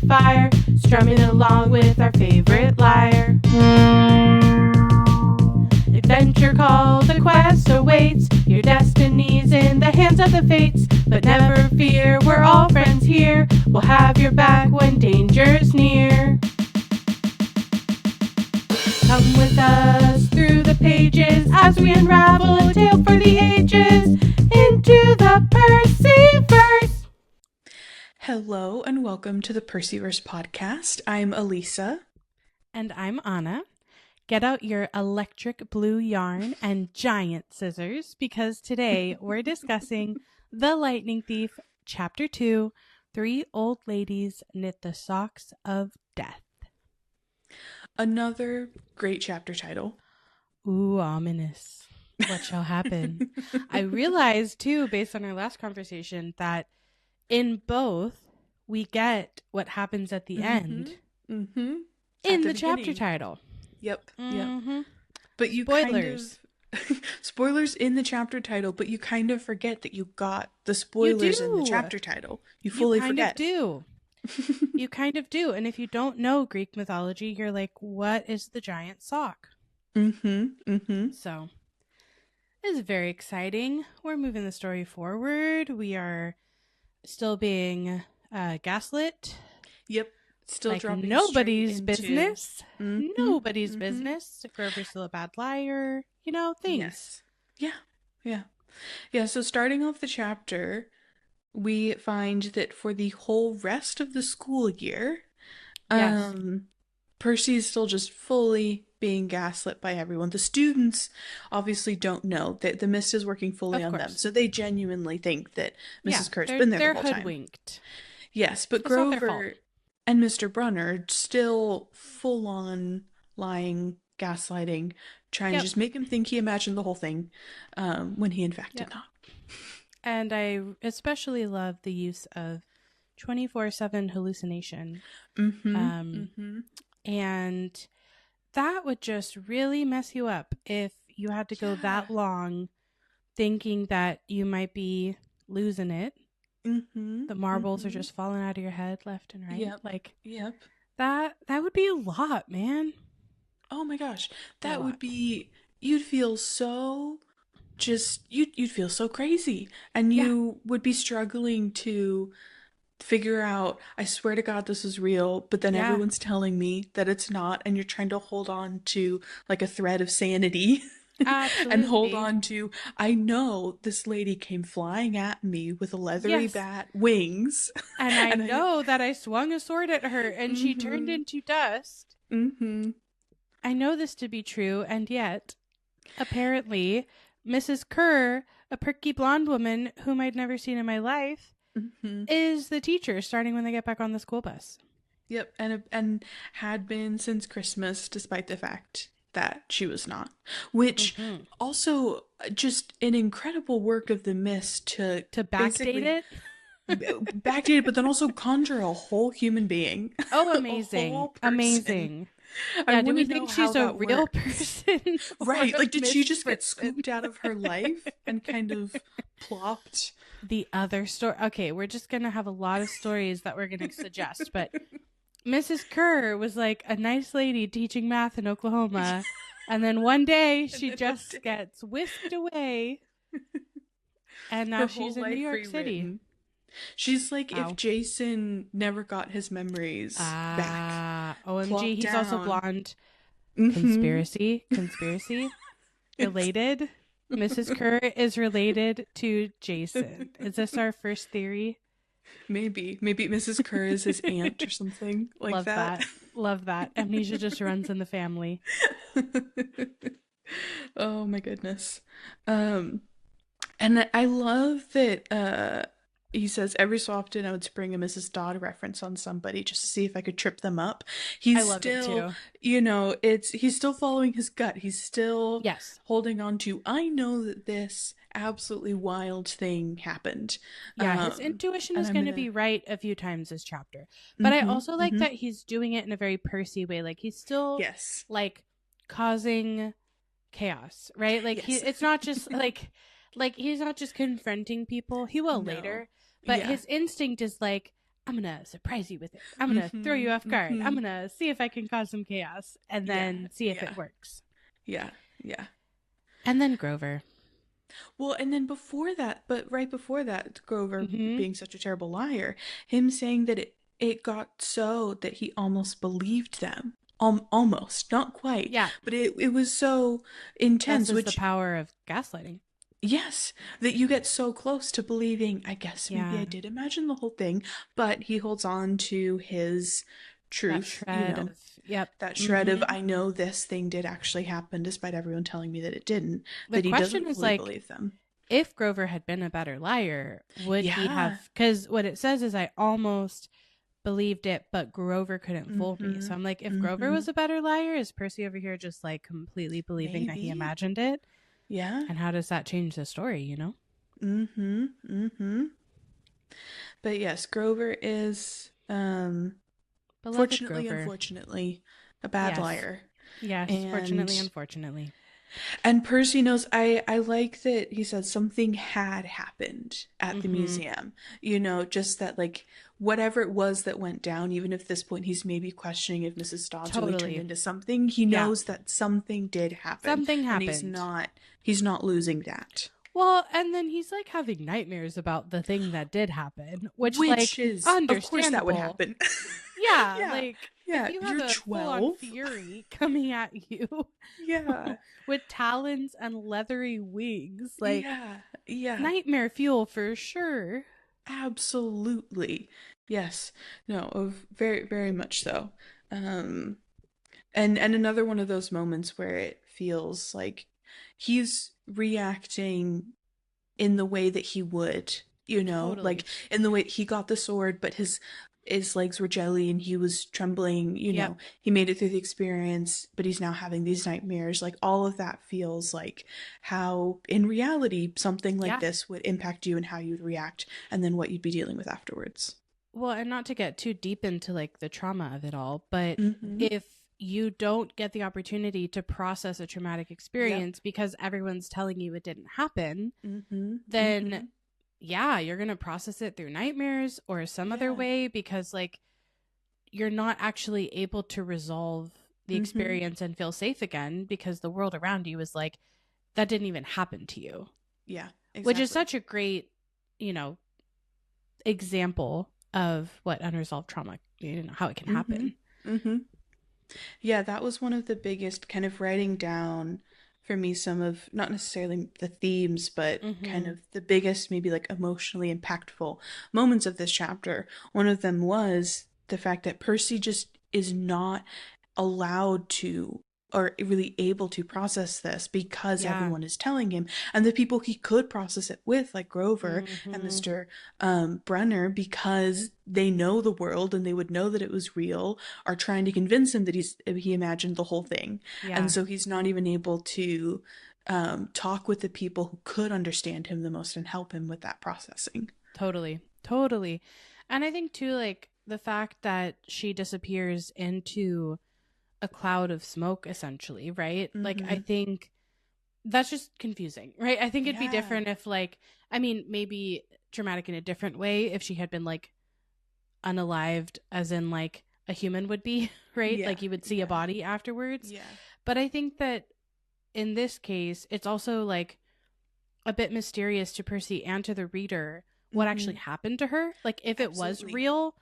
fire, strumming along with our favorite lyre. Adventure call, the quest awaits, your destiny's in the hands of the fates. But never fear, we're all friends here, we'll have your back when danger's near. Come with us through the pages as we unravel a tale for the ages into the Percy-Verse. Hello and welcome to the Percy-Verse Podcast. I'm Alisa. And I'm Anna. Get out your electric blue yarn and giant scissors because today we're discussing The Lightning Thief, Chapter 2, 3 Old Ladies Knit the Socks of Death. Another great chapter title. Ooh, ominous. What shall happen? I realized too, based on our last conversation, that in both we get what happens at the end in the chapter title. Yep. But you spoilers. Spoilers in the chapter title, but you kind of forget that you got the spoilers in the chapter title. You fully forget. You kind of do. And if you don't know Greek mythology, you're like, what is the giant sock? So it's very exciting. We're moving the story forward. We are still being gaslit. Yep. Still like dropping nobody's business. Nobody's business. Grover's still a bad liar. You know, things. Yes. Yeah. So starting off the chapter, we find that for the whole rest of the school year, Percy is still just fully being gaslit by everyone. The students obviously don't know that the mist is working fully on them, so they genuinely think that Mrs. Kerr's been there the whole time. They're hoodwinked. Yes, but Grover and Mr. Brunner still full on lying, gaslighting, trying to just make him think he imagined the whole thing when he in fact did not. And I especially love the use of 24/7 hallucination. And that would just really mess you up if you had to go that long thinking that you might be losing it. The marbles are just falling out of your head left and right. That would be a lot, man. Oh my gosh. That would be, you'd feel so you'd feel so crazy, and you would be struggling to figure out, I swear to God this is real, but then everyone's telling me that it's not, and you're trying to hold on to like a thread of sanity. And hold on to, I know this lady came flying at me with a leathery bat wings, and I know that I swung a sword at her and she turned into dust. I know this to be true, and yet apparently Mrs. Kerr, a perky blonde woman whom I'd never seen in my life, is the teacher starting when they get back on the school bus. Yep, and had been since Christmas, despite the fact that she was not. Which also just an incredible work of the mist to backdate it. Backdate it, but then also conjure a whole human being. Oh, amazing. Amazing. Yeah, do we think she's a real person? Right, like did she just get scooped out of her life and kind of plopped? The other story. Okay, we're just going to have a lot of stories that we're going to suggest, but Mrs. Kerr was like a nice lady teaching math in Oklahoma, and then one day she just gets whisked away, and now she's in New York City. She's like if Jason never got his memories back. OMG, he's also blonde. Conspiracy. Related. Mrs. Kerr is related to Jason. Is this our first theory? Maybe Mrs. Kerr is his aunt or something like Love that. Love that. Amnesia just runs in the family. Oh my goodness. And I love that he says every so often I would spring a Mrs. Dodd reference on somebody just to see if I could trip them up. I love it too. He's still following his gut. He's still holding on to, I know that this absolutely wild thing happened. Yeah, his intuition is going to be right a few times this chapter. But I also like that he's doing it in a very Percy way. Like he's still like causing chaos, right? Like it's not just like he's not just confronting people. He will later. But his instinct is like, I'm going to surprise you with it. I'm going to throw you off guard. I'm going to see if I can cause some chaos and then see if it works. Yeah. Yeah. And then Grover. Well, and then before that, but right before that, Grover being such a terrible liar, him saying that it got so that he almost believed them. Almost, not quite. Yeah. But it was so intense. That's the power of gaslighting. Yes, that you get so close to believing, I guess maybe I did imagine the whole thing, but he holds on to his truth, that shred of, I know this thing did actually happen despite everyone telling me that it didn't, that he doesn't fully believe them. If Grover had been a better liar, would he have, because what it says is I almost believed it, but Grover couldn't fool me. So I'm like, if Grover was a better liar, is Percy over here just like completely believing that he imagined it? Yeah. And how does that change the story, you know? But yes, Grover is fortunately, unfortunately, a bad liar. Yes, fortunately, unfortunately. And Percy knows, I like that he said something had happened at the museum. You know, just that, like, whatever it was that went down, even if at this point he's maybe questioning if Mrs. Stobbs really turned into something, he knows that something did happen. Something happened. And he's not losing that. Well, and then he's like having nightmares about the thing that did happen, which like, is understandable. Of course that would happen. Like, if you have you're a 12. full-on fury coming at you, with talons and leathery wings, like, nightmare fuel for sure. Absolutely, yes, no, very, very much so. And another one of those moments where it feels like he's reacting in the way that he would, you know, like in the way he got the sword, but his legs were jelly and he was trembling, you know, he made it through the experience, but he's now having these nightmares. Like, all of that feels like how in reality something like this would impact you and how you'd react, and then what you'd be dealing with afterwards. Well, and not to get too deep into like the trauma of it all, but if you don't get the opportunity to process a traumatic experience because everyone's telling you it didn't happen, then you're going to process it through nightmares or some other way, because like you're not actually able to resolve the experience and feel safe again, because the world around you is like, that didn't even happen to you. Yeah, exactly. Which is such a great, you know, example of what unresolved trauma, you know, how it can happen. Yeah, that was one of the biggest kind of writing down for me, some of, not necessarily the themes, but kind of the biggest, maybe like emotionally impactful moments of this chapter. One of them was the fact that Percy just is not allowed to, or really able to process this, because everyone is telling him, and the people he could process it with, like Grover and Mr. Brenner, because they know the world and they would know that it was real, are trying to convince him that he imagined the whole thing. And so he's not even able to talk with the people who could understand him the most and help him with that processing. Totally. And I think too, like the fact that she disappears into a cloud of smoke, essentially, right? Like, I think that's just confusing, right? I think it'd be different if, like, I mean, maybe traumatic in a different way if she had been like unalived, as in like a human would be, right? Like you would see a body afterwards. But I think that in this case, it's also like a bit mysterious to Percy and to the reader what actually happened to her. Like, if it was real,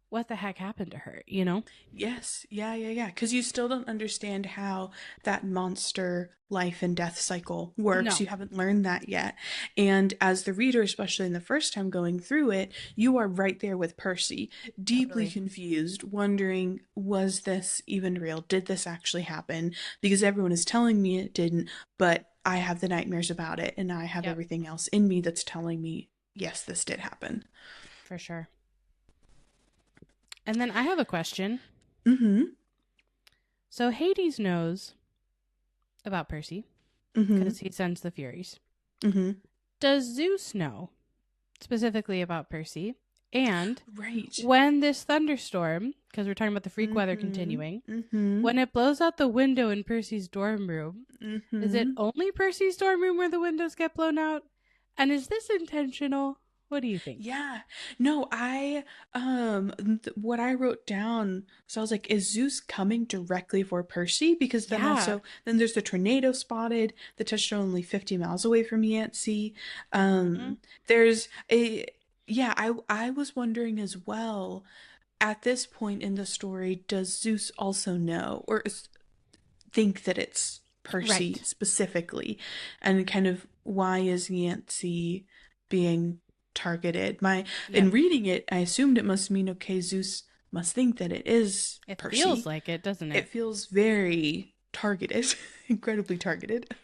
what the heck happened to her, you know? Yes. Yeah. Because you still don't understand how that monster life and death cycle works. No. You haven't learned that yet. And as the reader, especially in the first time going through it, you are right there with Percy, deeply confused, wondering, was this even real? Did this actually happen? Because everyone is telling me it didn't, but I have the nightmares about it, and I have everything else in me that's telling me, yes, this did happen. For sure. And then I have a question. So Hades knows about Percy because he sends the Furies. Does Zeus know specifically about Percy? And when this thunderstorm, because we're talking about the freak weather continuing, when it blows out the window in Percy's dorm room, is it only Percy's dorm room where the windows get blown out? And is this intentional? What do you think? Yeah. No, what I wrote down, so I was like, is Zeus coming directly for Percy? Because then Yeah. also, then there's the tornado spotted that touched only 50 miles away from Yancey. Hmm. Um, there's a, yeah, I was wondering as well, at this point in the story, does Zeus also know or think that it's Percy Right. specifically? And kind of why is Yancey being targeted? In Yep. reading it, I assumed it must mean, okay, Zeus must think that it is It feels Percy. like it, doesn't It it? feels very targeted, incredibly targeted.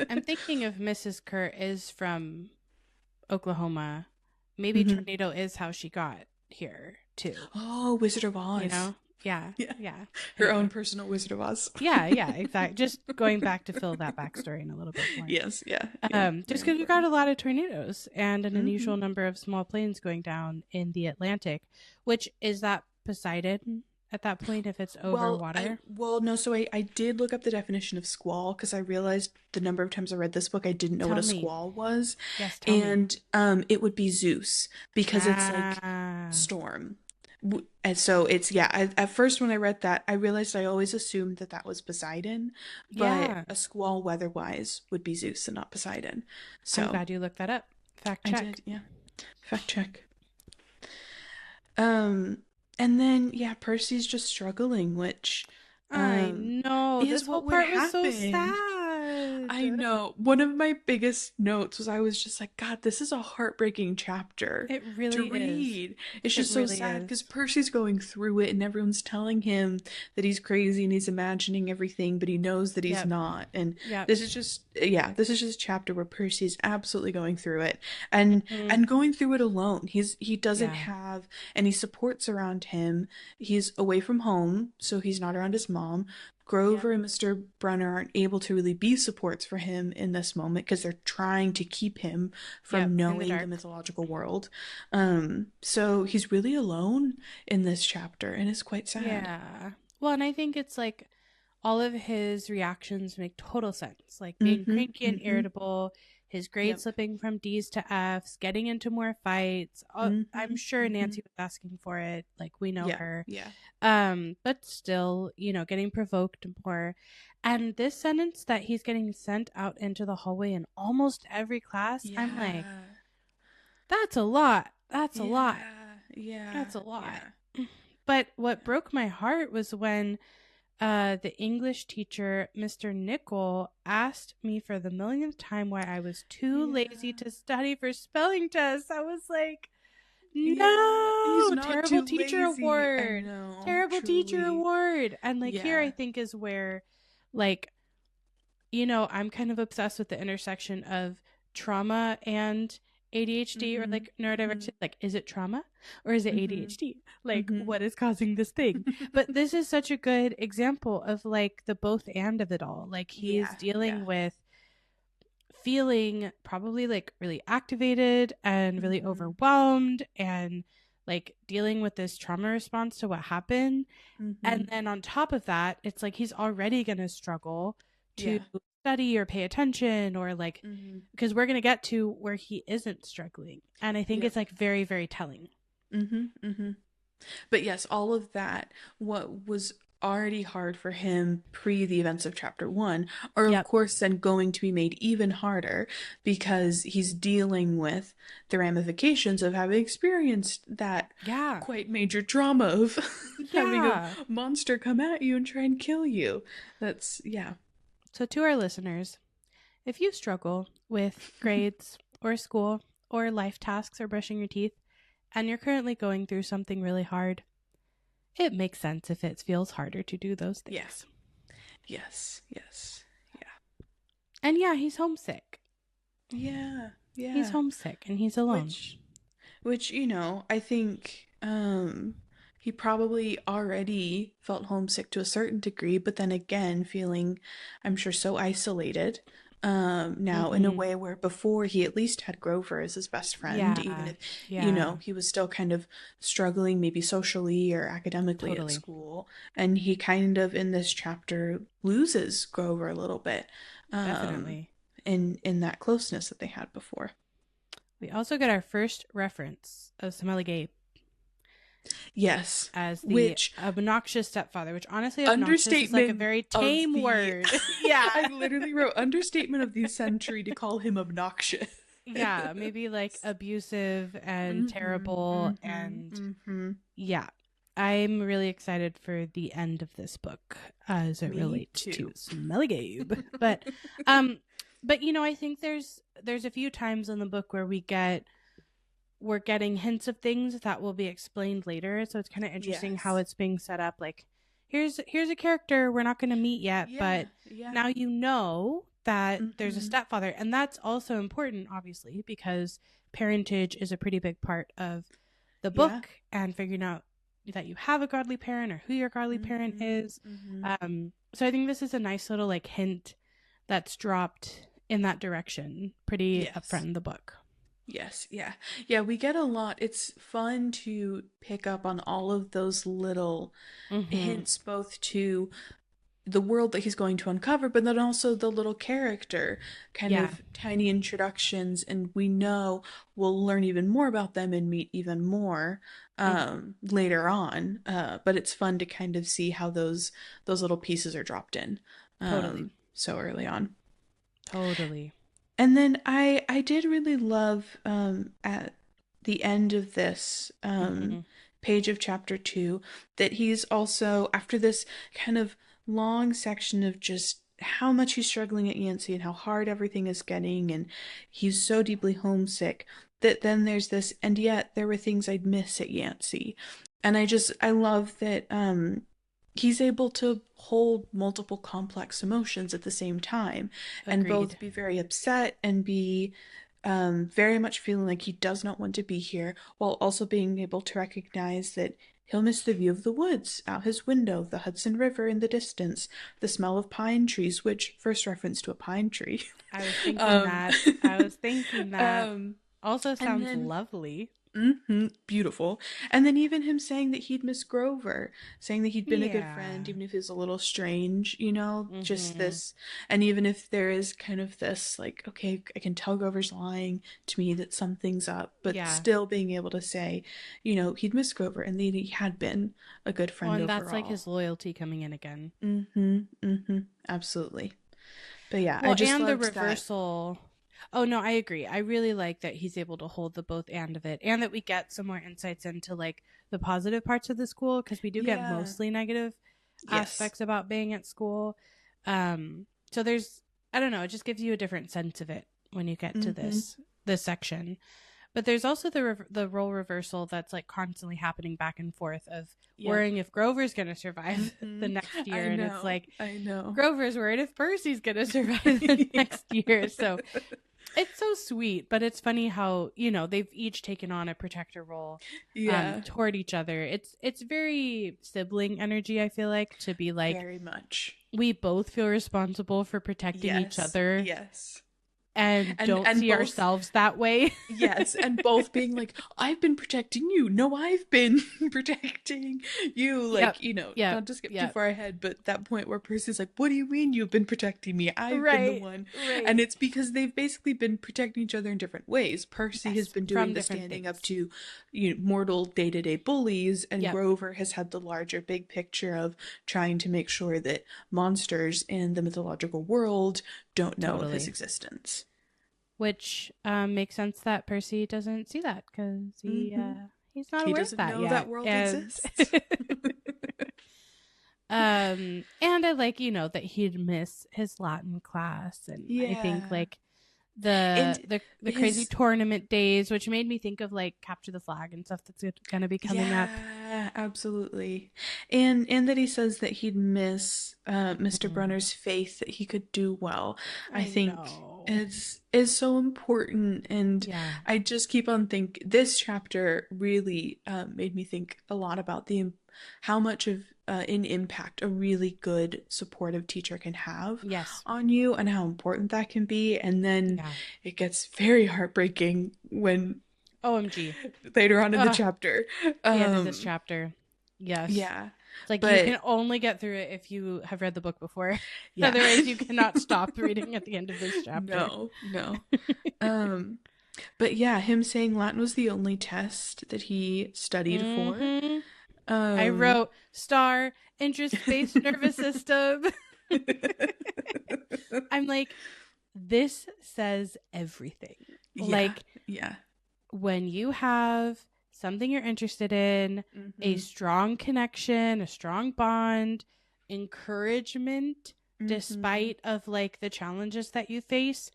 I'm thinking if Mrs. Kerr is from Oklahoma, maybe Hmm. tornado is how she got here too. Oh, Wizard of You Oz. know? Yeah. Yeah, Yeah. her Anyway. own personal Wizard of Oz. Yeah, yeah, exactly. Just going back to fill that backstory in a little bit more. Yes, yeah, yeah, Just very because we got important. a lot of tornadoes and an Hmm. unusual number of small planes going down in the Atlantic, which is that Poseidon at that point if it's over water? No, so I did look up the definition of squall because I realized the number of times I read this book I didn't know what Tell a me. squall was. Yes, tell me. And it would be Zeus because it's like Ah, storm. And so it's yeah, at first when I read that, I realized I always assumed that that was Poseidon, but yeah. a squall weather-wise would be Zeus and not Poseidon. I'm So, glad you looked that up. Fact I check. did, yeah. Fact check. Um, and then yeah, Percy's just struggling, which I um know. is This whole what would part was so happen. sad. I know. One of my biggest notes was I was just like, God, this is a heartbreaking chapter It to really is. read. It's It just so really sad because is. Percy's going through it and everyone's telling him that he's crazy and he's imagining everything, but he knows that he's Yep. not. And Yep. this is just yeah, this is just a chapter where Percy is absolutely going through it and Hmm. going through it alone. He doesn't Yeah. have any supports around him. He's away from home, so he's not around his mom. Yep. Grover and Mr. Brunner aren't able to really be supports for him in this moment because they're trying to keep him Yep. from In the knowing the dark. mythological world. So he's really alone in this chapter, and it's quite sad. Yeah. Well, and I think it's like all of his reactions make total sense. Like being Mm-hmm. cranky and Mm-hmm. irritable, his grades Yep. slipping from D's to F's, getting into more fights. I'm Mm-hmm. sure Mm-hmm. Nancy was asking for it. Like we know Yeah. her. Yeah. But still, getting provoked more. And this sentence that he's getting sent out into the hallway in almost every class, I'm like, Yeah. that's a lot. That's a lot. Yeah. Yeah. That's a lot. Yeah. But what broke my heart was when the English teacher, Mr. Nickel, asked me for the millionth time why I was too lazy Yeah. to study for spelling tests. I was like, Yeah. He's no, not terrible too teacher lazy. I award. know. Terrible teacher Truly. award. And like here I Yeah. think is where like I'm kind of obsessed with the intersection of trauma and ADHD or Mm-hmm. like Mm-hmm. neurodiversity. Like, is it trauma or is it Mm-hmm. ADHD? Like, Mm-hmm. what is causing this thing? But this is such a good example of like the both and of it all. Like, he's Yeah, yeah. dealing with feeling probably like really activated and really Mm-hmm. overwhelmed and like dealing with this trauma response to what happened. Mm-hmm. And then on top of that, it's like he's already going to struggle to Yeah. study or pay attention or like, Mm-hmm. because we're going to get to where he isn't struggling. And I think Yep. it's like very, very telling. Mm-hmm. Mm-hmm. But yes, all of that, what was already hard for him pre the events of chapter one, are of Yep. course then going to be made even harder because he's dealing with the ramifications of having experienced that Yeah. quite major trauma of having a Yeah. monster come at you and try and kill you. That's, yeah. So to our listeners, if you struggle with grades or school or life tasks or brushing your teeth, and you're currently going through something really hard, it makes sense if it feels harder to do those things. Yeah. Yes, yes. Yeah. And yeah, he's homesick. Yeah, yeah. He's homesick and he's alone. Which, I think he probably already felt homesick to a certain degree, but then again feeling, I'm sure, so isolated. Now in a way where before he at least had Grover as his best friend, even Yeah. if, Yeah. he was still kind of struggling maybe socially or academically at Totally. school. And he kind of in this chapter loses Grover a little bit. Definitely. In that closeness that they had before. We also get our first reference of Smelly Gabe. Yes. As the which obnoxious stepfather, which honestly, obnoxious is like a very tame word. Yeah. I literally wrote understatement of the century to call him obnoxious. Yeah, maybe like abusive and terrible. And yeah, I'm really excited for the end of this book as it relates to Smelly Gabe. But you know, I think there's a few times in the book where we're getting hints of things that will be explained later. So it's kind of interesting how it's being set up. Like, here's a character we're not going to meet yet, but now you know that there's a stepfather. And that's also important, obviously, because parentage is a pretty big part of the book and figuring out that you have a godly parent or who your godly parent is. So I think this is a nice little like hint that's dropped in that direction pretty upfront in the book. Yes, yeah, we get a lot. It's fun to pick up on all of those little hints, both to the world that he's going to uncover, but then also the little character kind of tiny introductions, and we know we'll learn even more about them and meet even more later on. But it's fun to kind of see how those little pieces are dropped in so early on. Totally. And then I did really love at the end of this page of chapter 2 that he's also, after this kind of long section of just how much he's struggling at Yancey and how hard everything is getting, and he's so deeply homesick, that then there's this, and yet there were things I'd miss at Yancey. And I love that he's able to hold multiple complex emotions at the same time. Agreed. And both be very upset and be very much feeling like he does not want to be here, while also being able to recognize that he'll miss the view of the woods out his window, the Hudson River in the distance, the smell of pine trees, which first reference to a pine tree. I was thinking that. Also sounds lovely. Beautiful. And then even him saying that he'd miss Grover, saying that he'd been a good friend, even if he's a little strange, you know, just this. And even if there is kind of this, like, okay, I can tell Grover's lying to me that something's up, but still being able to say, you know, he'd miss Grover and that he had been a good friend overall. And that's like his loyalty coming in again. Absolutely. But yeah, well, I just and loved the reversal. That. Oh, no, I agree. I really like that he's able to hold the both and of it, and that we get some more insights into like the positive parts of the school, because we do get mostly negative aspects about being at school. So there's, I don't know, it just gives you a different sense of it when you get to this section. But there's also the role reversal that's like constantly happening back and forth of worrying if Grover's going to survive the next year. And it's like, Grover's worried if Percy's going to survive the next year. So it's so sweet, but it's funny how, you know, they've each taken on a protector role toward each other. It's very sibling energy, I feel like, to be like, very much. We both feel responsible for protecting each other. Yes. And don't see both, ourselves that way. Yes, and both being like, I've been protecting you. No, I've been protecting you. Like, you know, not to skip too far ahead, but that point where Percy's like, what do you mean you've been protecting me? I've been the one. Right. And it's because they've basically been protecting each other in different ways. Percy has been doing the standing up to, you know, mortal day-to-day bullies, and Grover has had the larger big picture of trying to make sure that monsters in the mythological world don't know of his existence. Which makes sense that Percy doesn't see that, because he's not aware of that yet. He doesn't know that world exists. And I like, you know, that he'd miss his Latin class, and I think like the crazy tournament days, which made me think of like Capture the Flag and stuff that's going to be coming up. Yeah, absolutely. And that he says that he'd miss Mr. Brunner's faith that he could do well. I think is so important, and I just keep on thinking this chapter really made me think a lot about how much of an impact a really good supportive teacher can have on you, and how important that can be. And then it gets very heartbreaking when OMG later on in the chapter, the end of this chapter. It's like, you can only get through it if you have read the book before. Otherwise you cannot stop reading at the end of this chapter. No. But yeah, him saying Latin was the only test that he studied for. Mm-hmm. I Um, wrote star, interest-based nervous system. I'm like, this says everything. yeah, Like, yeah. when you have something you're interested in, a Mm-hmm. strong connection, a strong bond, encouragement, Mm-hmm. despite of like the challenges that you face,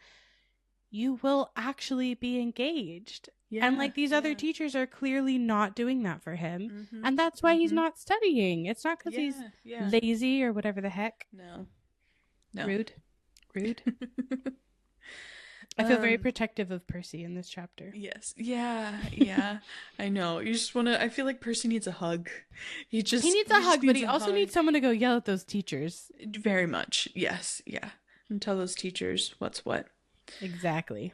you will actually be engaged. And Yeah, like these other yeah. teachers are clearly not doing that for him. Mm-hmm. And that's why he's Mm-hmm. not studying. It's not because he's Yeah, yeah. lazy or whatever the heck. No, no. Rude. Rude. I feel very um, protective of Percy in this chapter. yes, yeah, yeah. I know. You just wanna. I feel like Percy needs a hug. He needs He a just hug, but needs he a also hug. needs someone to go yell at those teachers. Very much. Yes, yeah. And tell those teachers what's what. Exactly.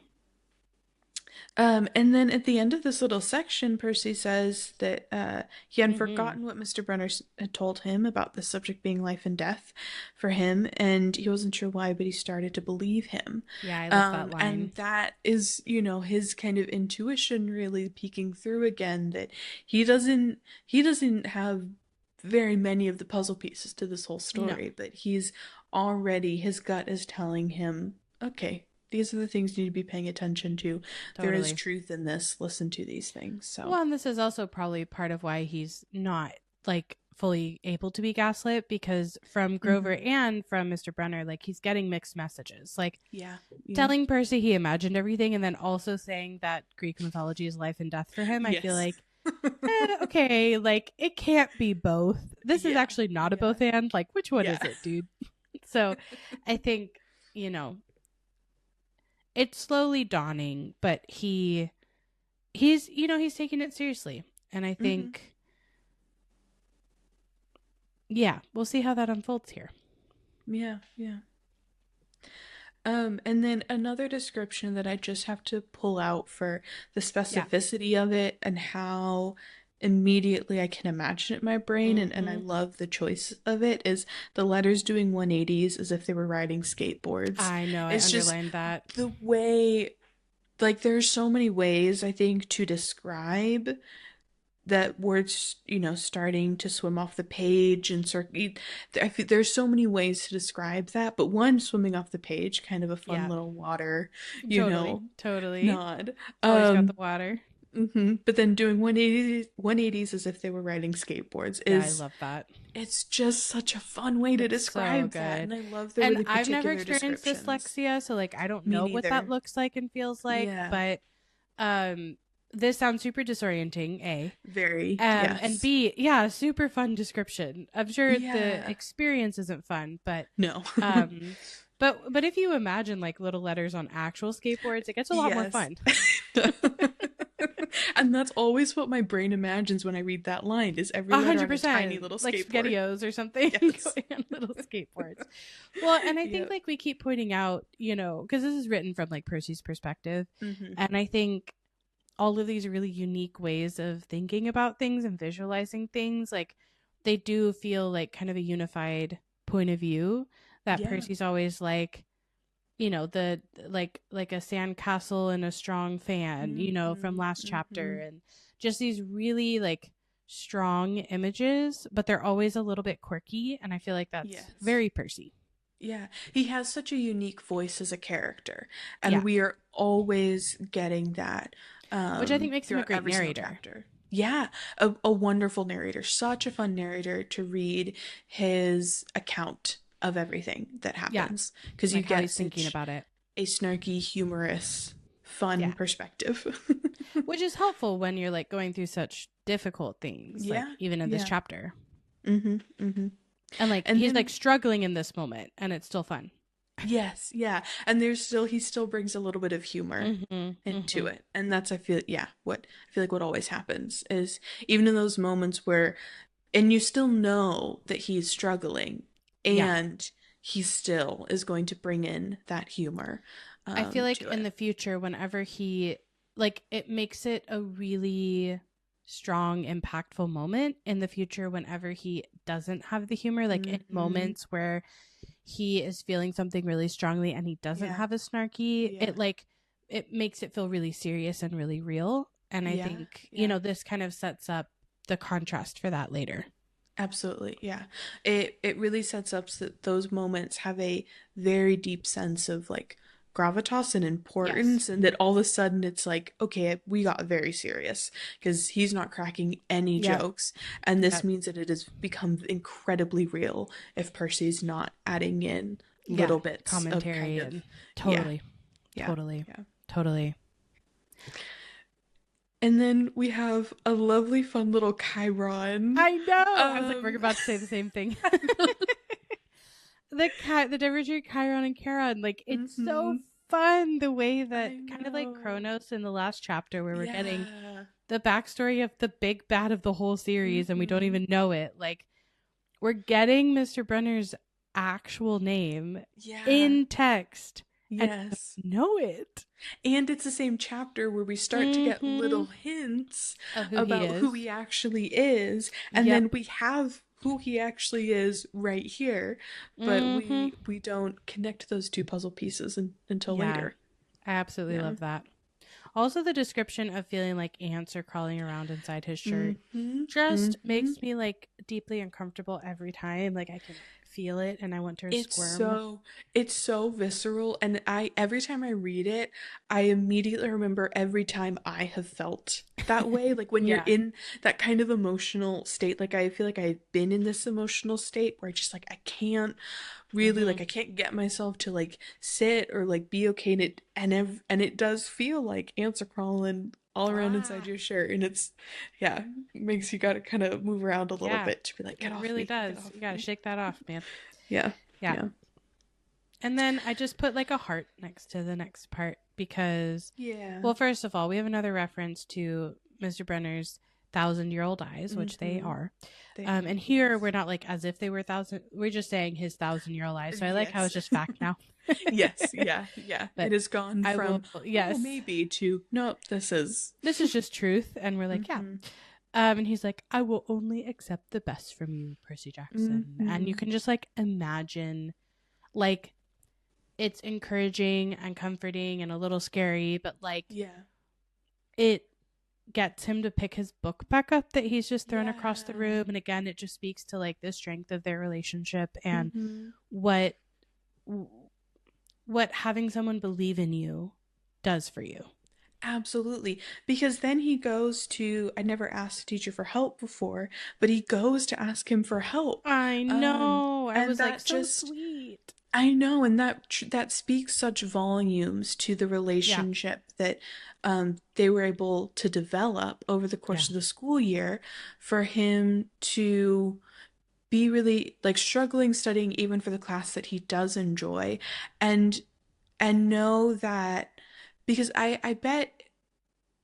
And then at the end of this little section, Percy says that he hadn't Mm-hmm. forgotten what Mr. Brenner had told him about the subject being life and death for him, and he wasn't sure why, but he started to believe him. Yeah, I love that And line. that is, his kind of intuition really peeking through again, that he doesn't have very many of the puzzle pieces to this whole No, story, but his gut is telling him, okay, these are the things you need to be paying attention to. There is totally. truth in this. Listen to these things. So, Well, and this is also probably part of why he's not like fully able to be gaslit, because from Grover mhm. and from Mr. Brenner, like he's getting mixed messages. Like Yeah, yeah, telling Percy he imagined everything and then also saying that Greek mythology is life and death for him. I feel yes, like, okay, like it can't be both. This is yeah, actually not a yeah, both and. Like, which one is yeah, it, dude? So I think, you know, it's slowly dawning, but he's taking it seriously. And I hmm, think, yeah, we'll see how that unfolds here. yeah, yeah. And then another description that I just have to pull out for the Yeah. specificity of it and how immediately I can imagine it in my brain, and I Mm-hmm. love the choice of it, is the letters doing 180s as if they were riding skateboards. I know, I It's just underlined that. the way, like, there's so many ways I think to describe that words, starting to swim off the page and I feel there's so many ways to describe that, but one, swimming off the page, kind of a fun Yeah, little water, you totally, know, totally. nod. Always got the water. But then doing 180s as if they were riding skateboards Yeah, I is love that. it's just such a fun way to It's so describe that, good. and I love the And really I've never particular experienced descriptions. dyslexia, so like I don't Me know what that neither. looks like and feels like, Yeah, but um this sounds super disorienting, A. very. And Yes. B, yeah, super fun description. I'm sure the Yeah. experience isn't fun, but No. um but if you imagine like little letters on actual skateboards, it gets a lot more Yes. fun. And that's always what my brain imagines when I read that line, is every A letter hundred on a tiny percent, little like skateboard. spaghettios or something Yes. going on little skateboards. Well, and I think Yep. like we keep pointing out, because this is written from like Percy's perspective, Mm-hmm. and I think all of these really unique ways of thinking about things and visualizing things, like they do feel like kind of a unified point of view. That Yeah. Percy's always like, the like a sandcastle and a strong fan, from Mm-hmm. last chapter, Mm-hmm. and just these really like strong images, but they're always a little bit quirky, and I feel like that's Yes. very Percy. Yeah. He has such a unique voice as a character, and Yeah, we are always getting that which I think makes him a throughout great every single narrator. chapter. Yeah, a wonderful narrator, such a fun narrator to read his account of everything that Yeah, happens, because you like how get he's thinking such about it. a snarky, humorous, fun Yeah, perspective. which is helpful when you're like going through such difficult things, like Yeah, even in this yeah. chapter. Mm-hmm, mm-hmm. And like And he's like then, struggling in this moment, and it's still fun. yes, yeah. And he still brings a little bit of humor Mm-hmm, into mm-hmm. it. And that's, I feel like what always happens is, even in those moments where, and you still know that he's struggling, Yeah, and he still is going to bring in that humor I feel like to in it. the future, whenever he, like, it makes it a really strong, impactful moment in the future whenever he doesn't have the humor, like in Mm-hmm. moments where he is feeling something really strongly and he doesn't Yeah, have a snarky, yeah. it makes it feel really serious and really real. And I think, you know, this kind of sets up the contrast for that later. Absolutely. Yeah. It really sets up that those moments have a very deep sense of like gravitas and importance, and that all of a sudden it's like, okay, we got very serious because he's not cracking any jokes, and this means that it has become incredibly real if Percy's not adding in little bits commentary of kind of totally. And then we have a lovely, fun little Chiron. I know. I was like, we're about to say the same thing. The difference between Chiron and Charon, like, it's so fun the way that kind of like Kronos in the last chapter, where we're getting the backstory of the big bad of the whole series, and we don't even know it. Like, we're getting Mr. Brenner's actual name in text. Yes. And know it. And it's the same chapter where we start to get little hints about who he actually is. And then we have who he actually is right here. But we don't connect those two puzzle pieces until later. I absolutely love that. Also, the description of feeling like ants are crawling around inside his shirt just makes me like deeply uncomfortable every time. Like, I can feel it and I want to squirm. It's so visceral, and every time I read it, I immediately remember every time I have felt that way. Like when you're in that kind of emotional state, like I feel like I've been in this emotional state where I just like I can't really like I can't get myself to like sit or like be okay, and it does feel like ants are crawling all around inside your shirt, and it's makes you gotta kind of move around a little bit to be like, get off me. It really does. You gotta shake that off, man. Yeah. And then I just put like a heart next to the next part because well, first of all, we have another reference to Mr. Brenner's 1,000-year-old eyes, which they are. And here we're not like as if they were 1,000. We're just saying his 1,000-year-old eyes. So I like how it's just fact now. Yes. But it has gone from maybe to nope. This is just truth, and we're like and he's like, I will only accept the best from you, Percy Jackson. And you can just like imagine, like, it's encouraging and comforting and a little scary, but like it gets him to pick his book back up that he's just thrown across the room. And again, it just speaks to like the strength of their relationship and what having someone believe in you does for you. Absolutely. Because then he goes to, I never asked the teacher for help before, but he goes to ask him for help. I know. I was like, so sweet. I know. And that speaks such volumes to the relationship that they were able to develop over the course of the school year, for him to be really like struggling studying even for the class that he does enjoy, and know that, because I bet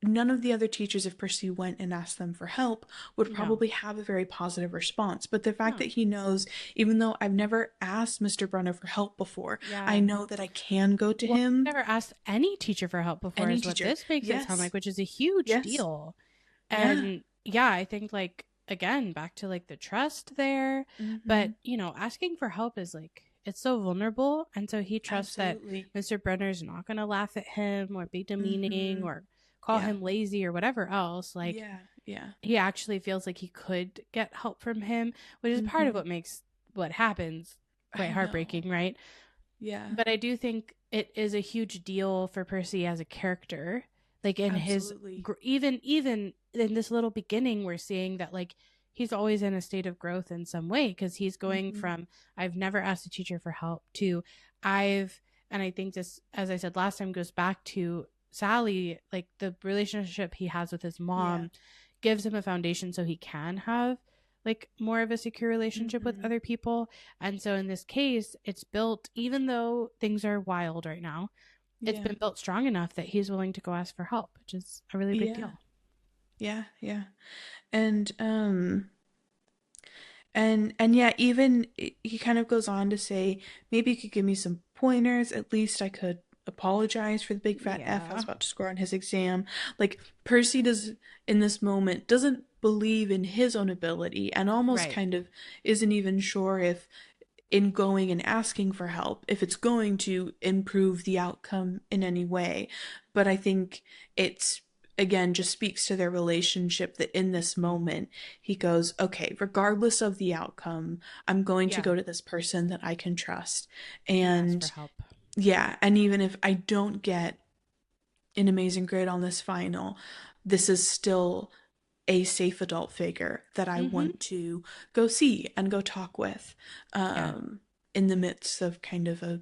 none of the other teachers, if Percy went and asked them for help, would probably have a very positive response. But the fact that he knows, even though I've never asked Mr. Brenner for help before, I know that I can go to him. I've never asked any teacher for help before, is what this makes it sound like, which is a huge deal. And I think like, again, back to like the trust there. But, you know, asking for help is like, it's so vulnerable. And so he trusts that Mr. Brenner's not going to laugh at him or be demeaning or call him lazy or whatever else. Like, he actually feels like he could get help from him, which is part of what makes what happens quite heartbreaking, right? Yeah. But I do think it is a huge deal for Percy as a character. Like in his, even in this little beginning, we're seeing that like he's always in a state of growth in some way, because he's going from I've never asked a teacher for help to and I think this, as I said last time, goes back to Sally, like the relationship he has with his mom gives him a foundation so he can have like more of a secure relationship with other people. And so in this case, it's built, even though things are wild right now, it's been built strong enough that he's willing to go ask for help, which is a really big deal. Yeah. And even he kind of goes on to say, maybe you could give me some pointers. At least I could apologize for the big fat F I was about to score on his exam. Like, Percy does, in this moment, doesn't believe in his own ability, and almost kind of isn't even sure in going and asking for help if it's going to improve the outcome in any way. But I think it's, again, just speaks to their relationship that in this moment he goes, okay, regardless of the outcome, I'm going to Yeah. go to this person that I can trust. And ask for And help. yeah, and even if I don't get an amazing grade on this final, this is still a safe adult figure that I want to go see and go talk with, Yeah. in the midst of kind of a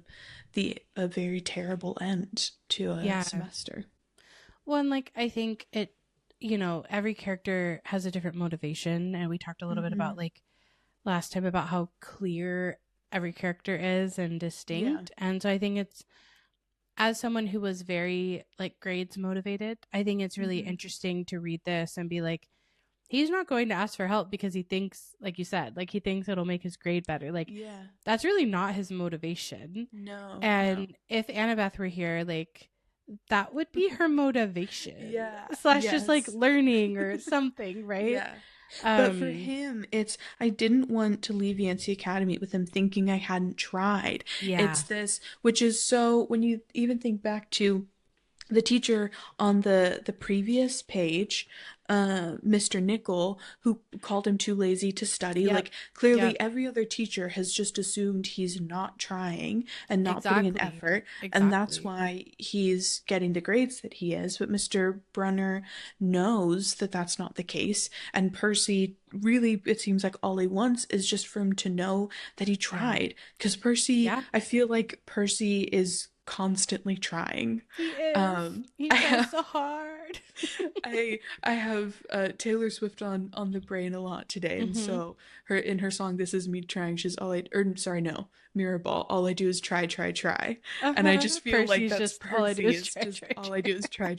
very terrible end to a Yeah. semester. Well, and like I think it, every character has a different motivation, and we talked a little bit about like last time about how clear every character is and distinct. Yeah. And so I think it's, as someone who was very like grades motivated, I think it's really interesting to read this and be like, he's not going to ask for help because he thinks, like you said, like he thinks it'll make his grade better. Like, Yeah. that's really not his motivation. No. And if Annabeth were here, like, that would be her motivation. Yeah. Slash just like learning or something, right? Yeah. But for him, it's, I didn't want to leave Yancey Academy with him thinking I hadn't tried. Yeah. It's this, which is so, when you even think back to the teacher on the previous page, Mr. Nickel, who called him too lazy to study. Like, clearly every other teacher has just assumed he's not trying and not putting in effort. And that's why he's getting the grades that he is. But Mr. Brunner knows that that's not the case. And Percy, really, it seems like all he wants is just for him to know that he tried. Because Percy, I feel like Percy is constantly trying. He is. He tries so hard. I have Taylor Swift on the brain a lot today, and so in her song "This Is Me Trying," she's Mirrorball. All I do is try, and I just feel Percy's like that's just Percy. all I do is It's try, just try, all I do is try.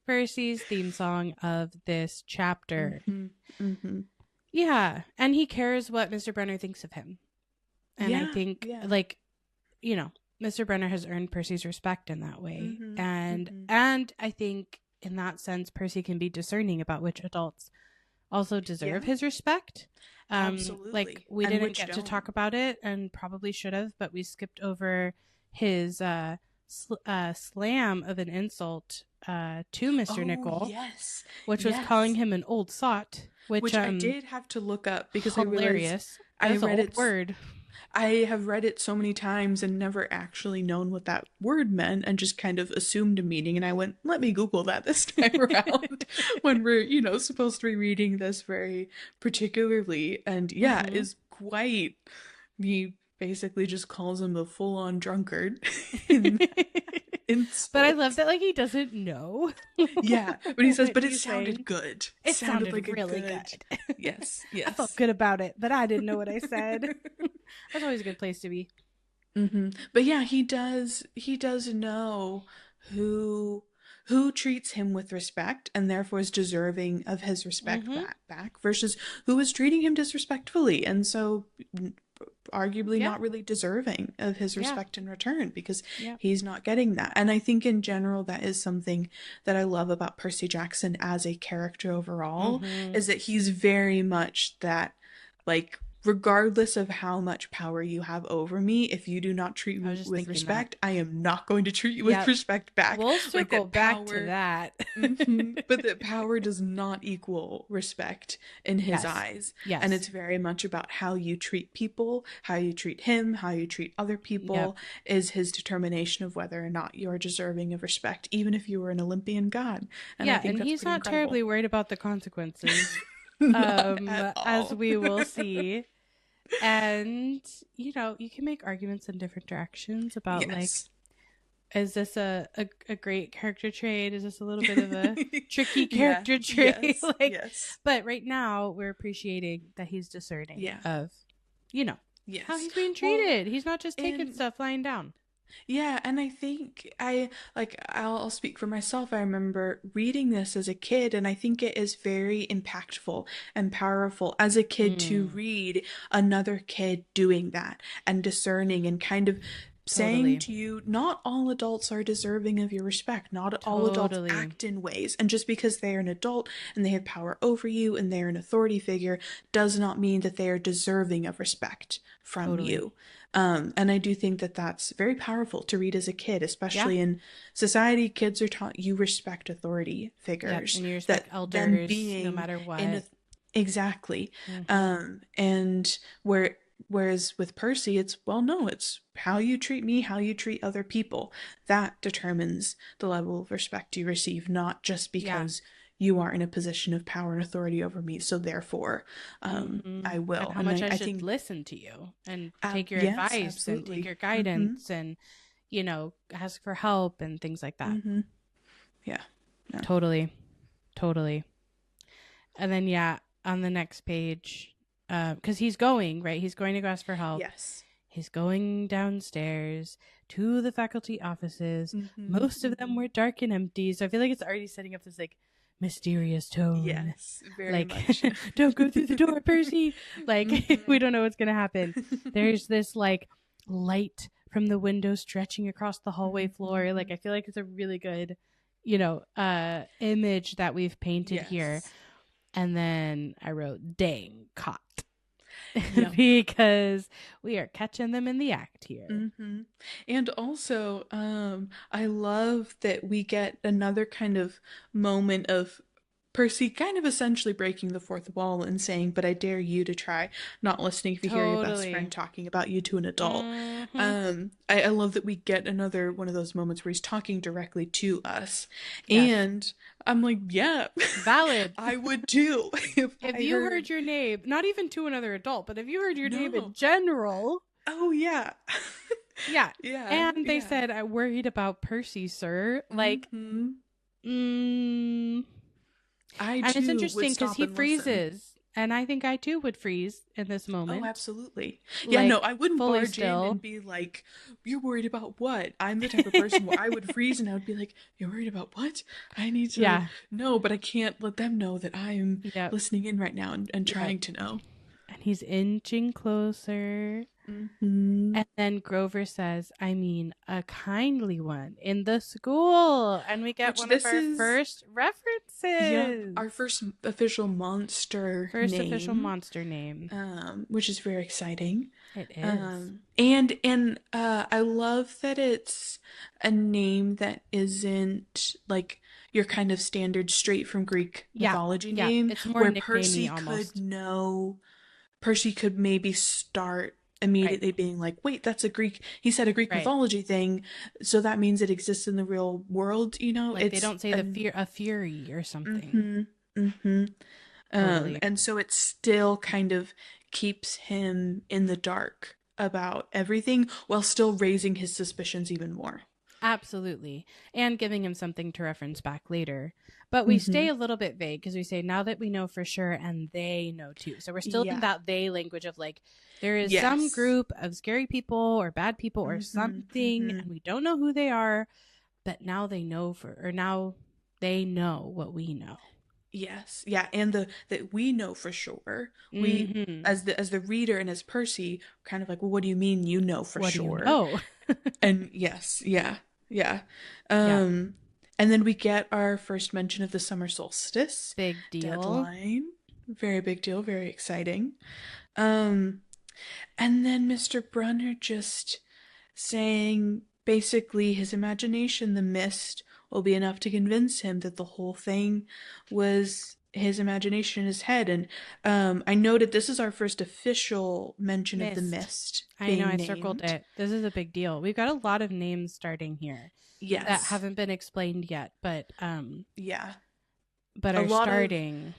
Percy's theme song of this chapter. Yeah, and he cares what Mr. Brenner thinks of him, and I think like, Mr. Brenner has earned Percy's respect in that way. And I think in that sense, Percy can be discerning about which adults also deserve his respect. Absolutely. Like, we didn't get to talk about it, and probably should have, but we skipped over his slam of an insult to Mr. Nickel. Yes. Which was calling him an old sot. Which I did have to look up because hilarious. I read it. Word. I have read it so many times and never actually known what that word meant, and just kind of assumed a meaning. And I went, let me Google that this time around when we're, supposed to be reading this very particularly. And is quite, he basically just calls him a full-on drunkard. But I love that, like, he doesn't know. Yeah, but he says, but it sounded good. It sounded like really good. Yes. I felt good about it, but I didn't know what I said. That's always a good place to be. But yeah, he does know who treats him with respect and therefore is deserving of his respect back versus who is treating him disrespectfully, and so arguably not really deserving of his respect in return, because he's not getting that. And I think in general that is something that I love about Percy Jackson as a character overall, is that he's very much that, like, regardless of how much power you have over me, if you do not treat me with respect, I am not going to treat you with respect back. We'll circle back to that. But that power does not equal respect in his eyes. And it's very much about how you treat people, how you treat him, how you treat other people, is his determination of whether or not you're deserving of respect, even if you were an Olympian god. And I think and that's he's not incredible. terribly worried about the consequences. As we will see. And you can make arguments in different directions about like, is this a great character trait? Is this a little bit of a tricky character trait? But right now we're appreciating that he's discerning of how he's being treated. He's not just taking stuff lying down. Yeah, and I think I'll speak for myself. I remember reading this as a kid, and I think it is very impactful and powerful as a kid to read another kid doing that and discerning and kind of saying to you, not all adults are deserving of your respect. Not all adults act in ways. And just because they are an adult and they have power over you and they're an authority figure does not mean that they are deserving of respect from you. And I do think that that's very powerful to read as a kid, especially in society. Kids are taught you respect authority figures. And you respect elders no matter what. Exactly. And whereas with Percy, it's, well, no, it's how you treat me, how you treat other people. That determines the level of respect you receive, not just because you are in a position of power and authority over me, so therefore I will. And how much I should listen to you and take your advice and take your guidance and, you know, ask for help and things like that. Yeah. Totally. And then, on the next page, because he's going to go ask for help. Yes. He's going downstairs to the faculty offices. Most of them were dark and empty, so I feel like it's already setting up this, like, mysterious tone. Yes, very much. Don't go through the door, Percy. Like, we don't know what's going to happen. There's this, like, light from the window stretching across the hallway floor. Like, I feel like it's a really good, you know, image that we've painted here. And then I wrote, dang, caught. Because we are catching them in the act here. And also, I love that we get another kind of moment of Percy kind of essentially breaking the fourth wall and saying, but I dare you to try not listening if you hear your best friend talking about you to an adult. I love that we get another one of those moments where he's talking directly to us. And I'm like, yeah. Valid. I would too. If you heard your name, not even to another adult, but if you heard your name in general. Oh, yeah. Yeah. And they said, I worried about Percy, sir. Like, and it's interesting because he freezes, and I think I too would freeze in this moment. Oh, absolutely. Yeah, no, I wouldn't barge in and be like, "You're worried about what?" I'm the type of person where I would freeze and I would be like, "You're worried about what?" I need to know, but I can't let them know that I'm listening in right now and trying to know. And he's inching closer. And then Grover says, I mean, a kindly one in the school. And we get one of our first references. Yeah, our first official monster name. Which is very exciting. It is. And I love that it's a name that isn't like your kind of standard straight from Greek mythology name. It's more where Percy could maybe start immediately being like, wait, that's he said a Greek mythology thing, so that means it exists in the real world, you know? Like, they don't say a fury or something. And so it still kind of keeps him in the dark about everything while still raising his suspicions even more. Absolutely. And giving him something to reference back later. But we stay a little bit vague because we say, now that we know for sure, and they know too. So we're still in that they language of like, there is some group of scary people or bad people or something, and we don't know who they are, but now they know now they know what we know. Yes. Yeah. And that we know for sure. We, as the reader and as Percy, kind of like, well, what do you mean you know for sure? Oh, and yes. Yeah. And then we get our first mention of the summer solstice. Big deal. Deadline. Very big deal. Very exciting. And then Mr. Brunner just saying basically his imagination, the mist, will be enough to convince him that the whole thing was his imagination in his head. And I noted this is our first official mention of the mist. I know, I circled it. This is a big deal. We've got a lot of names starting here. Yes. That haven't been explained yet, but but are starting.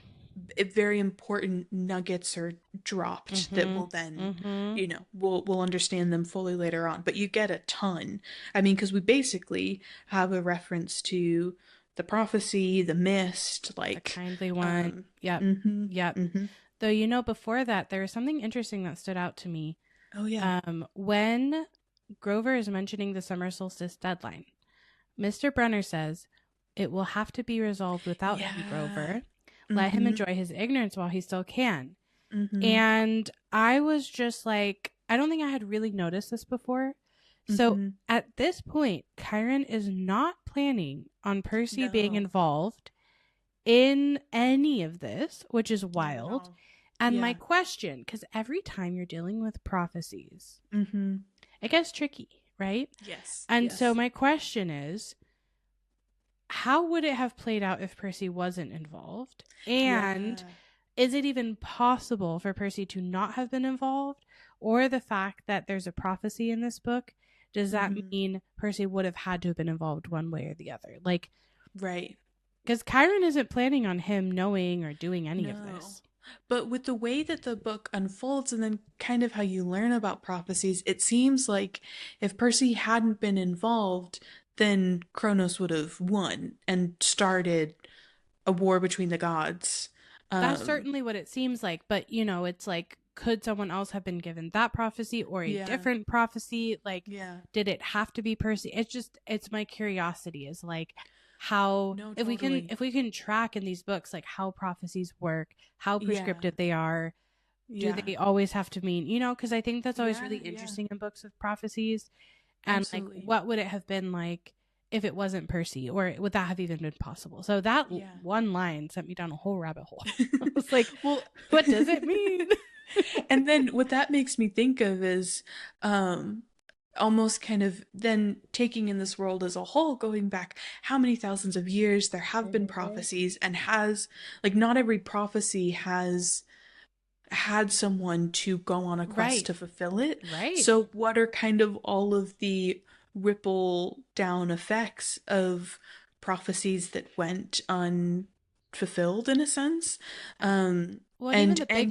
Very important nuggets are dropped that will then, you know, we'll understand them fully later on. But you get a ton. I mean, because we basically have a reference to the prophecy, the mist, like the kindly one. Though, you know, before that, there was something interesting that stood out to me. Oh yeah. When Grover is mentioning the summer solstice deadline, Mr. Brunner says it will have to be resolved without him, Grover. Let him enjoy his ignorance while he still can. And I was just like, I don't think I had really noticed this before. So at this point, Chiron is not planning on Percy being involved in any of this, which is wild. And my question, because every time you're dealing with prophecies, it gets tricky, right? Yes. And so my question is, how would it have played out if Percy wasn't involved? And is it even possible for Percy to not have been involved? Or the fact that there's a prophecy in this book, does that mean Percy would have had to have been involved one way or the other? Like, right. Because Chiron isn't planning on him knowing or doing any of this. But with the way that the book unfolds and then kind of how you learn about prophecies, it seems like if Percy hadn't been involved, then Kronos would have won and started a war between the gods. That's certainly what it seems like. But, you know, it's like, could someone else have been given that prophecy or a different prophecy? Like, did it have to be Percy? It's my curiosity is like, how if we can track in these books like how prophecies work, how prescriptive they are, do they always have to mean, you know, because I think that's always really interesting in books with prophecies. And like, what would it have been like if it wasn't Percy, or would that have even been possible? So that one line sent me down a whole rabbit hole. I was like, well, what does it mean? And then what that makes me think of is almost kind of then taking in this world as a whole, going back how many thousands of years there have been prophecies, and has, like, not every prophecy has had someone to go on a quest to fulfill it. Right. So what are kind of all of the ripple down effects of prophecies that went unfulfilled in a sense? And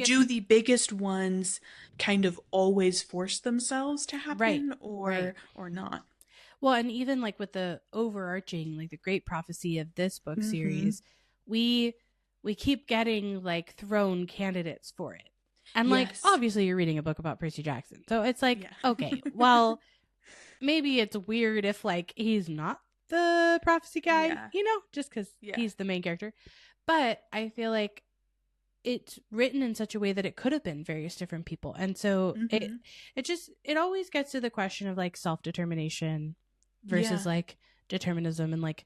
do the biggest ones kind of always force themselves to happen or not? Well, and even like with the overarching, like the great prophecy of this book series, we keep getting like thrown candidates for it. And like, obviously you're reading a book about Percy Jackson. So it's like, okay, well, maybe it's weird if like he's not the prophecy guy, you know, just because he's the main character. But I feel like it's written in such a way that it could have been various different people. And so it always gets to the question of like self-determination versus like determinism, and like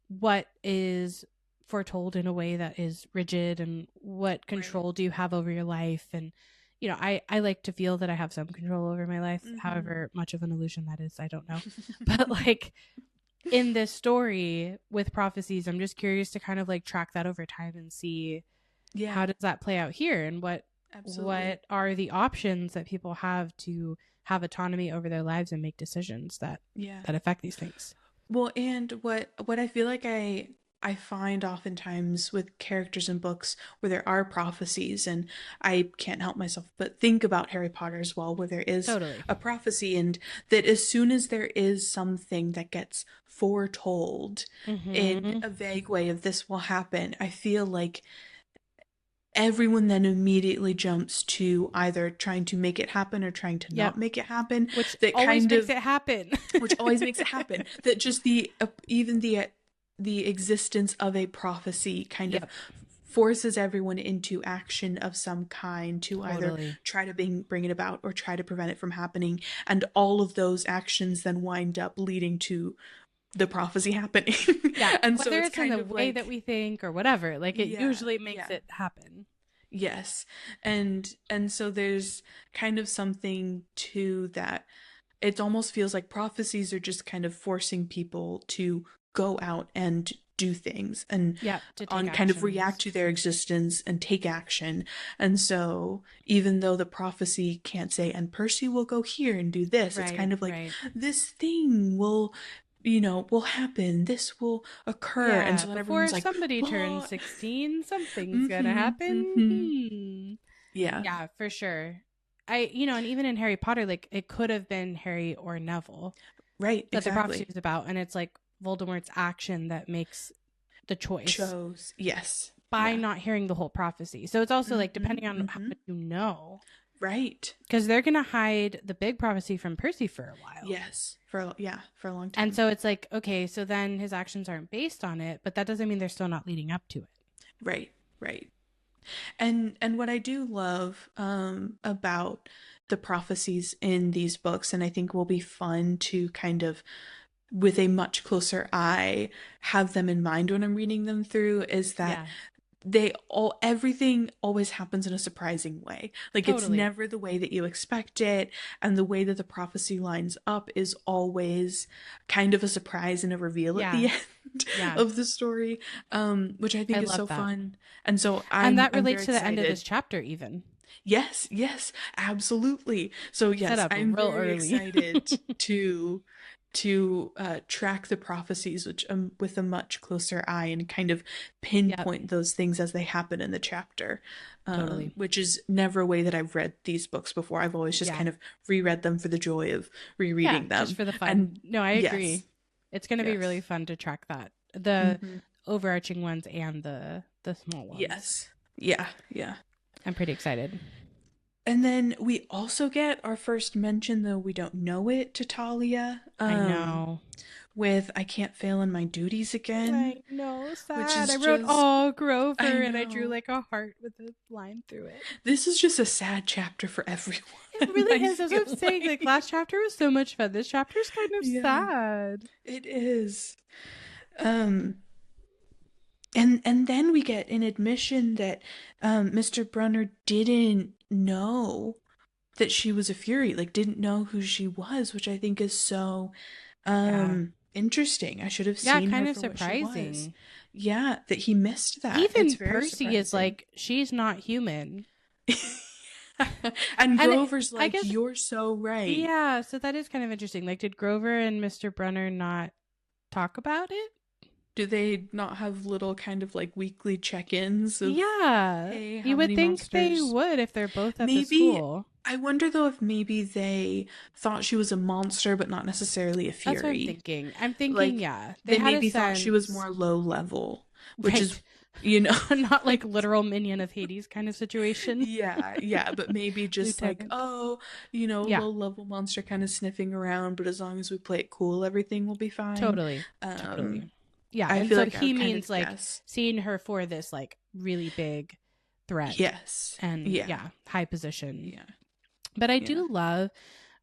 what is foretold in a way that is rigid, and what control do you have over your life. And, you know, I like to feel that I have some control over my life, however much of an illusion that is, I don't know. But like in this story with prophecies, I'm just curious to kind of like track that over time and see how does that play out here, and what are the options that people have to have autonomy over their lives and make decisions that affect these things. Well, and what I feel like I find oftentimes with characters in books where there are prophecies, and I can't help myself but think about Harry Potter as well, where there is a prophecy, and that as soon as there is something that gets foretold in a vague way of this will happen, I feel like everyone then immediately jumps to either trying to make it happen or trying to not make it happen, which always makes it happen. Which always makes it happen. That just even the existence of a prophecy kind of forces everyone into action of some kind to either try to bring it about or try to prevent it from happening, and all of those actions then wind up leading to the prophecy happening. And whether so it's kind in the way that we think or whatever, like it usually makes it happen. Yes. And so there's kind of something to that. It almost feels like prophecies are just kind of forcing people to go out and do things and kind of react to their existence and take action. And so even though the prophecy can't say, and Percy will go here and do this, it's kind of like this thing will happen, this will occur. And so then everyone's like, somebody turns 16, something's gonna happen. Yeah, for sure. And even in Harry Potter, like it could have been Harry or Neville, right? That the prophecy is about, and it's like Voldemort's action that makes the choice. By not hearing the whole prophecy. So it's also like depending on how much you know. Right. Because they're going to hide the big prophecy from Percy for a while. Yes. For a long time. And so it's like, okay, so then his actions aren't based on it, but that doesn't mean they're still not leading up to it. Right. And what I do love about the prophecies in these books, and I think will be fun to kind of, with a much closer eye, have them in mind when I'm reading them through, is that everything always happens in a surprising way. Like, it's never the way that you expect it, and the way that the prophecy lines up is always kind of a surprise and a reveal at the end of the story, which I think is so fun. And so that relates to the end of this chapter even. Yes, absolutely. So yes, I'm very excited to track the prophecies, which with a much closer eye, and kind of pinpoint those things as they happen in the chapter. Which is never a way that I've read these books before. I've always just kind of reread them for the joy of rereading them, just for the fun. And no, I agree. It's going to be really fun to track that, the overarching ones and the small ones. Yes. Yeah. I'm pretty excited. And then we also get our first mention, though we don't know it, to Talia. I know. With "I can't fail in my duties again." I know, sad. I wrote, Grover, and I drew like a heart with a line through it. This is just a sad chapter for everyone. It really is. That's what I'm saying. Like, last chapter was so much fun. This chapter is kind of sad. It is. And then we get an admission that Mr. Brunner didn't know that she was a Fury, like didn't know who she was, which I think is so interesting. I should have seen kind her of for surprising. What she was. Yeah, that he missed that. Even Percy is like, she's not human. And Grover's like, you're so right. Yeah, so that is kind of interesting. Like, did Grover and Mr. Brunner not talk about it? Do they not have little kind of like weekly check-ins? Of, hey, you would think monsters? They would if they're both at the school. I wonder though if maybe they thought she was a monster but not necessarily a Fury. That's what I'm thinking. I'm thinking, like, they maybe thought she was more low level, which is, you know, not like literal minion of Hades kind of situation. Yeah, but maybe just like, low level monster kind of sniffing around, but as long as we play it cool, everything will be fine. Totally. Yeah, I feel so like he means like seeing her for this like really big threat. Yes. And high position. Yeah. But I do love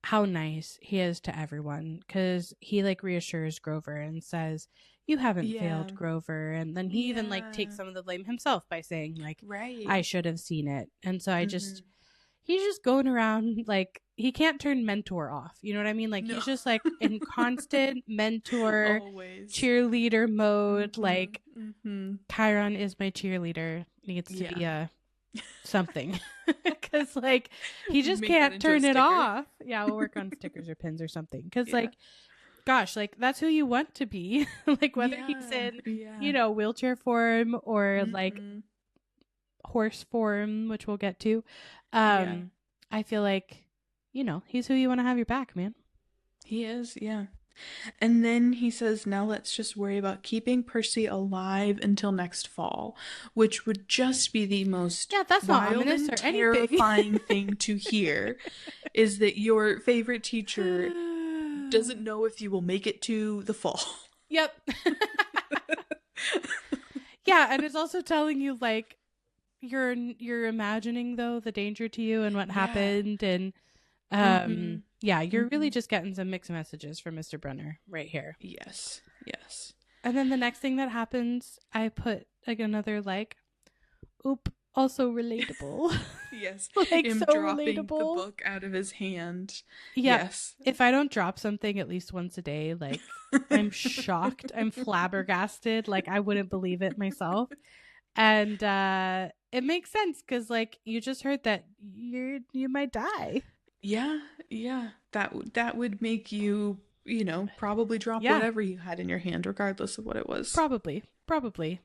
how nice he is to everyone, because he like reassures Grover and says, "You haven't failed, Grover." And then he even like takes some of the blame himself by saying like, "I should have seen it." And so he's just going around like, he can't turn mentor off. You know what I mean? Like, he's just like in constant mentor, cheerleader mode. Like, Chiron is my cheerleader. Needs to be a something. Because, like, he just can't turn it off. Yeah, we'll work on stickers or pins or something. Because, like, gosh, like, that's who you want to be. Like, whether he's in, wheelchair form or, like, horse form, which we'll get to. I feel like, he's who you want to have your back, man. He is, yeah. And then he says, now let's just worry about keeping Percy alive until next fall, which would just be the most wild and terrifying thing to hear, is that your favorite teacher doesn't know if you will make it to the fall. Yep. Yeah, and it's also telling you, like, you're imagining, though, the danger to you and what happened, and you're really just getting some mixed messages from Mr. Brunner right here. Yes. And then the next thing that happens, I put like another like, oop, also relatable. Yes. Like, him so dropping relatable. the book out of his hand. Yeah. Yes. If I don't drop something at least once a day, like, I'm shocked. I'm flabbergasted. Like, I wouldn't believe it myself. And it makes sense, because like, you just heard that you might die. Yeah. That would make you, probably drop whatever you had in your hand, regardless of what it was. Probably.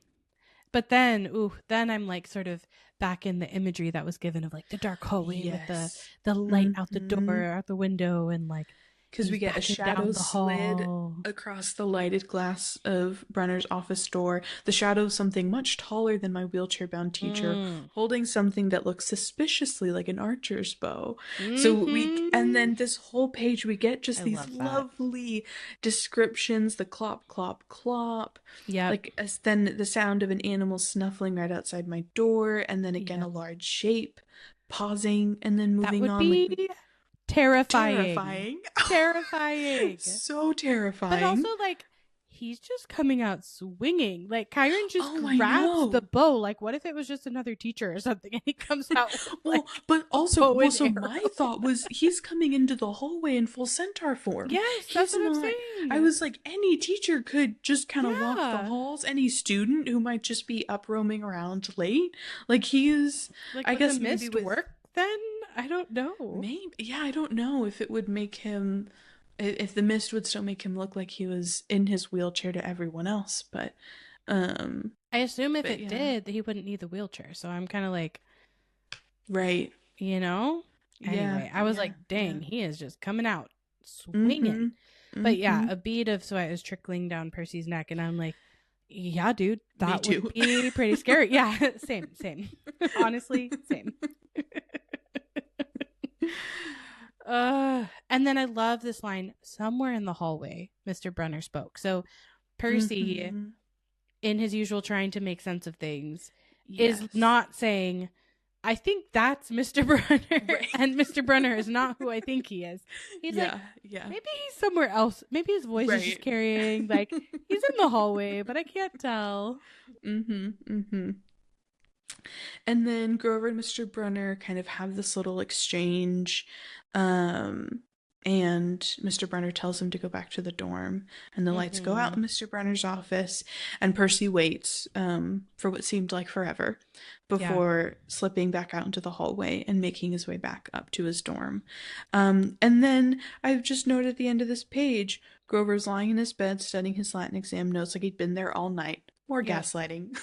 But then I'm like sort of back in the imagery that was given of like the dark hallway with the light out the door, out the window, and like, because we get a shadow slid across the lighted glass of Brenner's office door. The shadow of something much taller than my wheelchair-bound teacher, holding something that looks suspiciously like an archer's bow. So and then this whole page, we get just these lovely descriptions. The clop, clop, clop. Yeah. Like, then the sound of an animal snuffling right outside my door, and then again a large shape pausing and then moving on. Terrifying. So terrifying. But also, like, he's just coming out swinging. Like, Chiron just I grabs know. the bow. Like, what if it was just another teacher or something and he comes out with, like, but also, bow and so arrow. my thought was he's coming into the hallway in full centaur form. Yes, that's what I'm saying. I was like, any teacher could just kind of walk the halls. Any student who might just be up roaming around late. Like, he is, like, I guess the maybe mist with work then? I don't know. Maybe, yeah, I don't know if it would make him, if the mist would still make him look like he was in his wheelchair to everyone else, but I assume if it did, he wouldn't need the wheelchair. So I'm kind of like, right, you know. Anyway, I was like, dang, he is just coming out swinging. But yeah, a bead of sweat is trickling down Percy's neck, and I'm like, yeah, dude, that would be pretty scary. Yeah, same. Honestly, same. And then I love this line, somewhere in the hallway, Mr. Brunner spoke. So Percy, in his usual trying to make sense of things, is not saying, I think that's Mr. Brunner, and Mr. Brunner is not who I think he is. He's like, maybe he's somewhere else. Maybe his voice is just carrying, like, he's in the hallway, but I can't tell. And then Grover and Mr. Brunner kind of have this little exchange, and Mr. Brunner tells him to go back to the dorm, and the lights go out in Mr. Brunner's office, and Percy waits for what seemed like forever before slipping back out into the hallway and making his way back up to his dorm. And then I've just noted at the end of this page, Grover's lying in his bed studying his Latin exam notes like he'd been there all night. More gaslighting.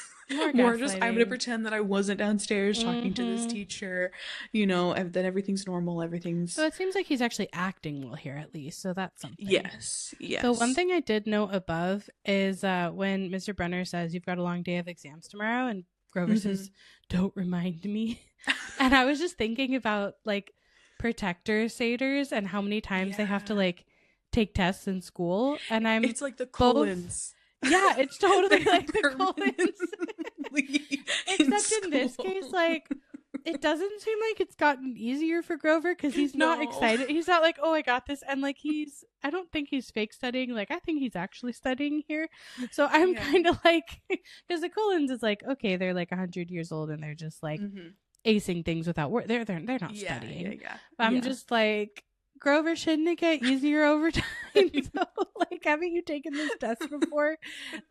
More just, I'm going to pretend that I wasn't downstairs talking to this teacher, you know, that everything's normal, everything's... So it seems like he's actually acting well here, at least, so that's something. Yes. So one thing I did note above is when Mr. Brunner says, you've got a long day of exams tomorrow, and Grover says, don't remind me. And I was just thinking about, like, protector satyrs and how many times they have to, like, take tests in school, and it's like the Cullens. Yeah, it's totally like the Cullens. Except in this case, like, it doesn't seem like it's gotten easier for Grover because he's not excited. He's not like, oh, I got this. And, like, I don't think he's fake studying. Like, I think he's actually studying here. So I'm kind of like, because the Cullens is like, okay, they're like 100 years old and they're just like acing things without work. They're not studying. But I'm just like, Grover, shouldn't it get easier over time? So, like, haven't you taken this test before?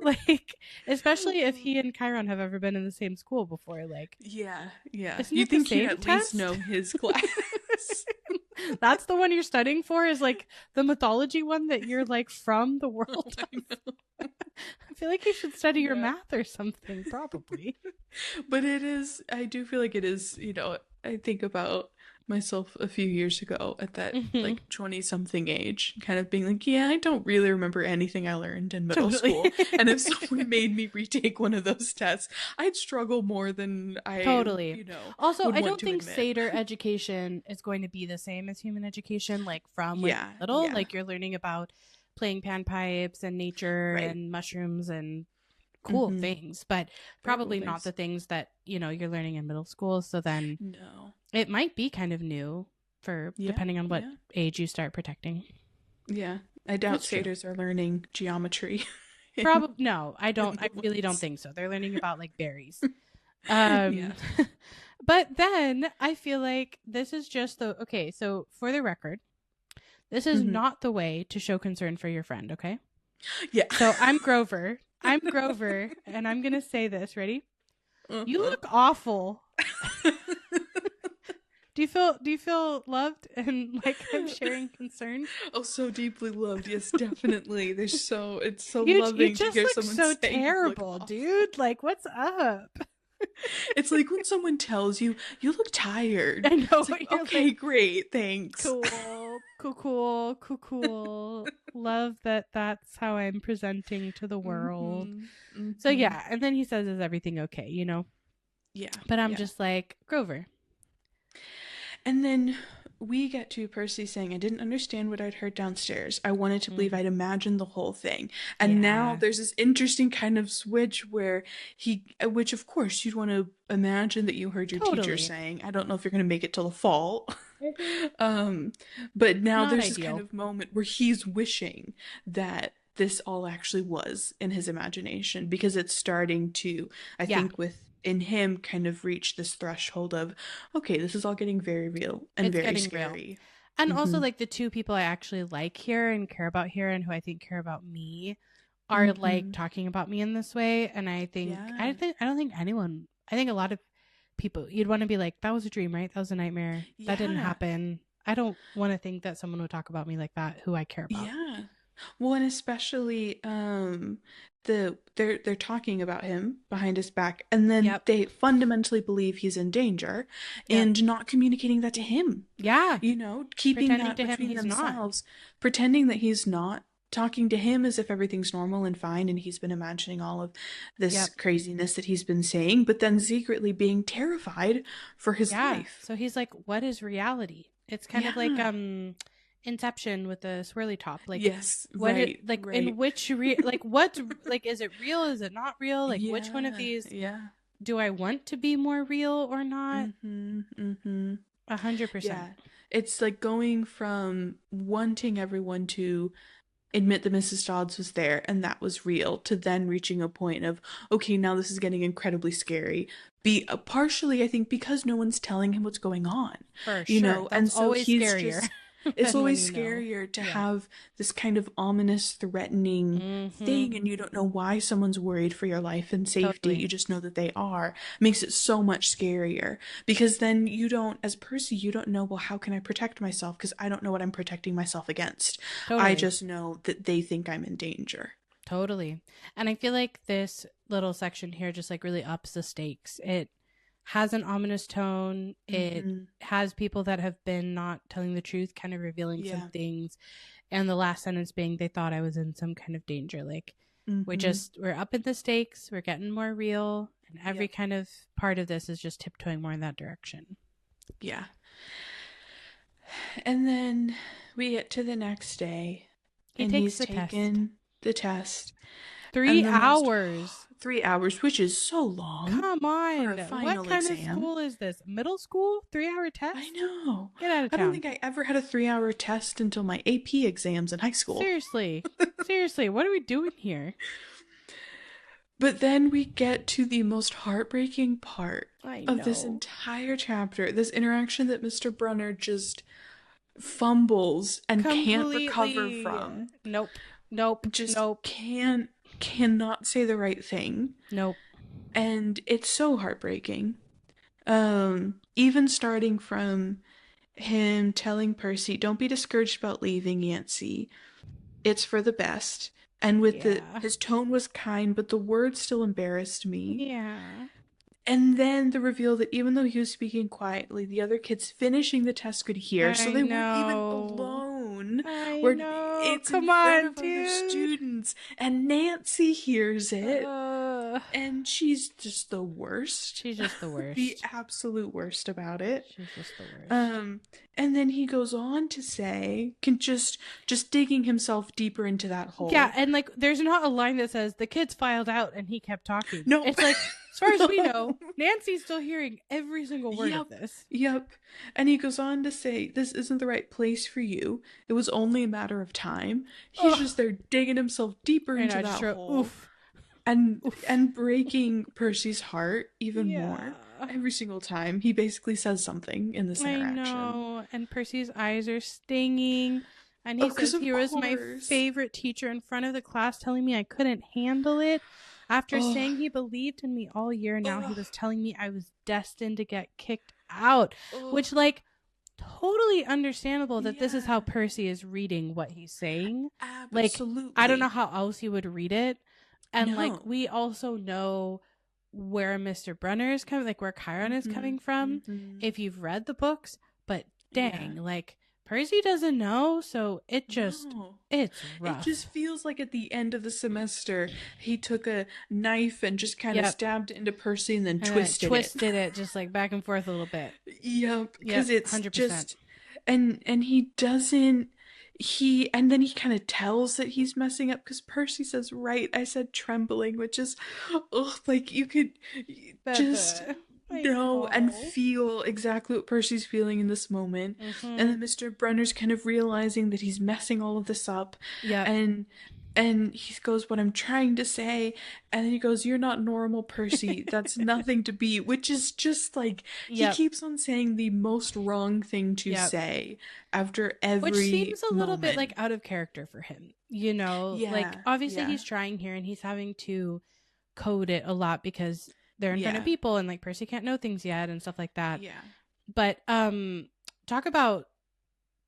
Like, especially if he and Chiron have ever been in the same school before. Like, you think he'd at least know his class? That's the one you're studying for, is like the mythology one that you're like from the world. I feel like you should study your math or something, probably. But I do feel like it is, you know, I think about myself a few years ago at that like 20-something age, kind of being like, I don't really remember anything I learned in middle school. And if someone made me retake one of those tests, I'd struggle more than I you know. Also, I don't think satyr education is going to be the same as human education, like from little. Like, you're learning about playing panpipes and nature and mushrooms and cool things, but probably not the things that, you know, you're learning in middle school. So then it might be kind of new for depending on what age you start protecting. I doubt satyrs are learning geometry. Probably no, I really don't think so. They're learning about like berries. But then I feel like this is just so for the record, this is not the way to show concern for your friend, okay? So I'm Grover, and I'm gonna say this. Ready? You look awful. Do you feel loved and like I'm sharing concern? Oh, so deeply loved. Yes, definitely. It's so loving to hear someone so say terrible, dude. Like, what's up? It's like when someone tells you look tired. I know. Like, okay, like, great, thanks. Cool. Love that. That's how I'm presenting to the world. So yeah, and then he says, "Is everything okay?" You know. Yeah. But I'm just like, Grover. And then we get to Percy saying, I didn't understand what I'd heard downstairs. I wanted to believe I'd imagined the whole thing. And now there's this interesting kind of switch where which of course you'd want to imagine that you heard your teacher saying, I don't know if you're going to make it till the fall. But now there's this kind of moment where he's wishing that this all actually was in his imagination, because it's starting to, I think, in him kind of reach this threshold of, okay, this is all getting very real and it's very scary. Real. And also, like, the two people I actually like here and care about here and who I think care about me are like talking about me in this way. And I think I don't think anyone, I think a lot of people, you'd want to be like, that was a dream, right? That was a nightmare. That didn't happen. I don't want to think that someone would talk about me like that who I care about. Yeah. Well, and especially they're talking about him behind his back, and then they fundamentally believe he's in danger and not communicating that to him. Yeah. You know, keeping that between themselves, pretending that he's not, talking to him as if everything's normal and fine and he's been imagining all of this craziness that he's been saying, but then secretly being terrified for his life. So he's like, what is reality? It's kind of like Inception with the swirly top, like in which like what, like, is it real, is it not real, like which one of these do I want to be more real or not? 100%. It's like going from wanting everyone to admit that Mrs. Dodds was there and that was real, to then reaching a point of, okay, now this is getting incredibly scary. Partially, I think, because no one's telling him what's going on. You know, that's and so always he's scarier. It's always scarier to have this kind of ominous, threatening thing, and you don't know why someone's worried for your life and safety. You just know that they are. Makes it so much scarier, because then you don't, as Percy, you don't know, well, how can I protect myself? Because I don't know what I'm protecting myself against. I just know that they think I'm in danger. Totally. And I feel like this little section here just like really ups the stakes. It has an ominous tone. It has people that have been not telling the truth, kind of revealing some things. And the last sentence being, they thought I was in some kind of danger. Like, we're up in the stakes. We're getting more real. And every kind of part of this is just tiptoeing more in that direction. Yeah. And then we get to the next day. He's taken the test. 3 hours. 3 hours, which is so long. Come on. For a final what kind exam. of school is this? Middle school? 3-hour test? I know. Get out of town. I don't think I ever had a 3-hour test until my AP exams in high school. Seriously. Seriously, what are we doing here? But then we get to the most heartbreaking part of this entire chapter. This interaction that Mr. Brunner just fumbles and can't recover from. Nope. Cannot say the right thing. Nope. And it's so heartbreaking. Even starting from him telling Percy, don't be discouraged about leaving, Yancey. It's for the best. And with his tone was kind, but the words still embarrassed me. Yeah. And then the reveal that even though he was speaking quietly, the other kids finishing the test could hear, so they weren't even alone. It's in front of other students, and Nancy hears it, and she's just the worst. She's just the worst. The absolute worst about it. She's just the worst. And then he goes on to say, just digging himself deeper into that hole. Yeah, and like, there's not a line that says the kids filed out and he kept talking. No, it's like, as far as we know, Nancy's still hearing every single word of this. Yep. And he goes on to say, this isn't the right place for you. It was only a matter of time. He's just there digging himself deeper into that hole. And breaking Percy's heart even more. Every single time he basically says something in this interaction. I know. And Percy's eyes are stinging. And he says he was my favorite teacher in front of the class, telling me I couldn't handle it. After saying he believed in me all year, now he was telling me I was destined to get kicked out. Which, like, totally understandable that this is how Percy is reading what he's saying. Absolutely. Like, I don't know how else he would read it. And, like, we also know where Mr. Brunner is coming, like, where Chiron is coming from, if you've read the books. But, dang, like, Percy doesn't know, so it's rough. It just feels like at the end of the semester, he took a knife and just kind of stabbed it into Percy and then twisted it just like back and forth a little bit. Yep, because it's 100%. Just, and he doesn't and then he kind of tells that he's messing up because Percy says, right, I said trembling, which is, oh, like you could just I know and know. feel exactly what Percy's feeling in this moment. And then Mr. Brunner's kind of realizing that he's messing all of this up. Yep. And he goes, what I'm trying to say, and then he goes, you're not normal, Percy. That's nothing to be, which is just like, he keeps on saying the most wrong thing to say after every Which seems a little bit moment. like out of character for him, you know? Like, obviously he's trying here and he's having to code it a lot because they're in front of people and like Percy can't know things yet and stuff like that. Yeah. But talk about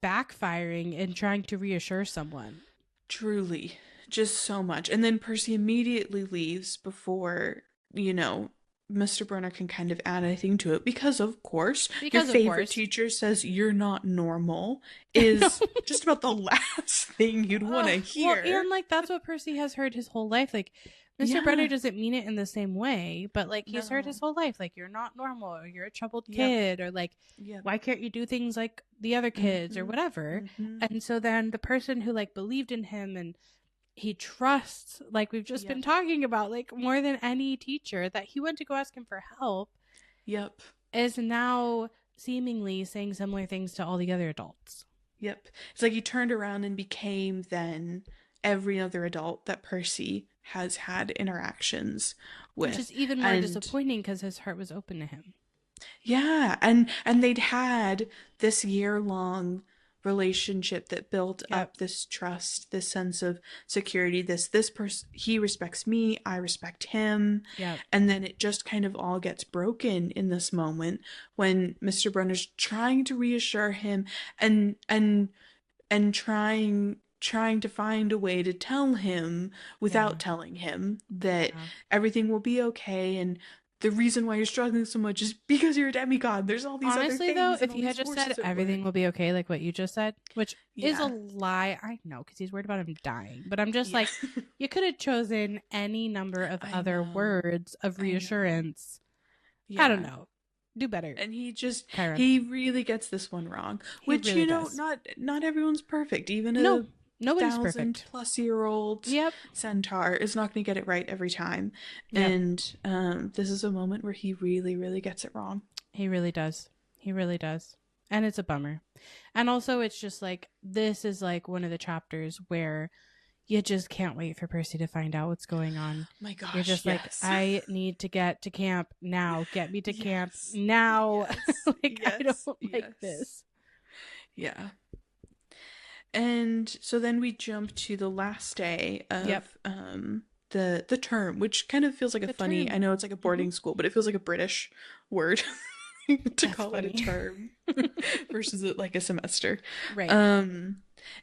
backfiring and trying to reassure someone. Truly. Just so much. And then Percy immediately leaves before, Mr. Brunner can kind of add anything to it because, of course, your favorite teacher says you're not normal is just about the last thing you'd want to hear. Well, and like that's what Percy has heard his whole life. Like Mr. Brunner doesn't mean it in the same way, but like he's heard his whole life, like you're not normal or you're a troubled kid or like why can't you do things like the other kids or whatever. And so then the person who like believed in him and he trusts, like we've just been talking about, like more than any teacher that he went to go ask him for help is now seemingly saying similar things to all the other adults. It's like he turned around and became then every other adult that Percy has had interactions with, which is even more disappointing because his heart was open to him. And they'd had this year-long relationship that built up this trust, this sense of security, this person, he respects me, I respect him. And then it just kind of all gets broken in this moment when Mr. Brunner's trying to reassure him and trying to find a way to tell him without telling him that everything will be okay, and the reason why you're struggling so much is because you're a demigod. There's all these other things. Though, if he had just said everything will be okay, like what you just said, which is a lie, I know, because he's worried about him dying. But I'm just like, you could have chosen any number of other words of reassurance. I don't know. Do better. And he really gets this one wrong. Which, really not everyone's perfect. Even nobody's perfect. 1,000+ centaur is not going to get it right every time. And this is a moment where he really, really gets it wrong. He really does. And it's a bummer. And also it's just like, this is like one of the chapters where you just can't wait for Percy to find out what's going on. My gosh, you're just like, I need to get to camp now. Get me to camp now. I don't like this. Yeah. And so then we jump to the last day of the term, which kind of feels like a funny, I know it's like a boarding school, but it feels like a British word to call it a term versus it like a semester. Right.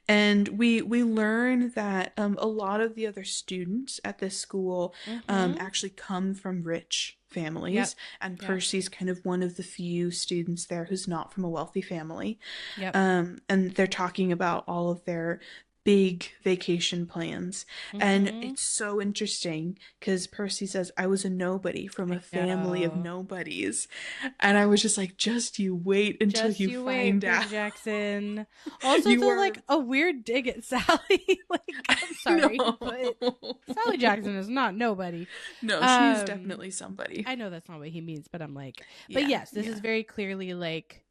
And we learn that a lot of the other students at this school actually come from rich families, and Percy's kind of one of the few students there who's not from a wealthy family. And they're talking about all of their big vacation plans, and it's so interesting because Percy says, I was a nobody from a family of nobodies, and I was just like, just you wait until you find out. Percy Jackson. Also, like a weird dig at Sally. Like, I'm sorry, but Sally Jackson is not nobody. No, she's definitely somebody. I know that's not what he means, but I'm like, but yes, this is very clearly like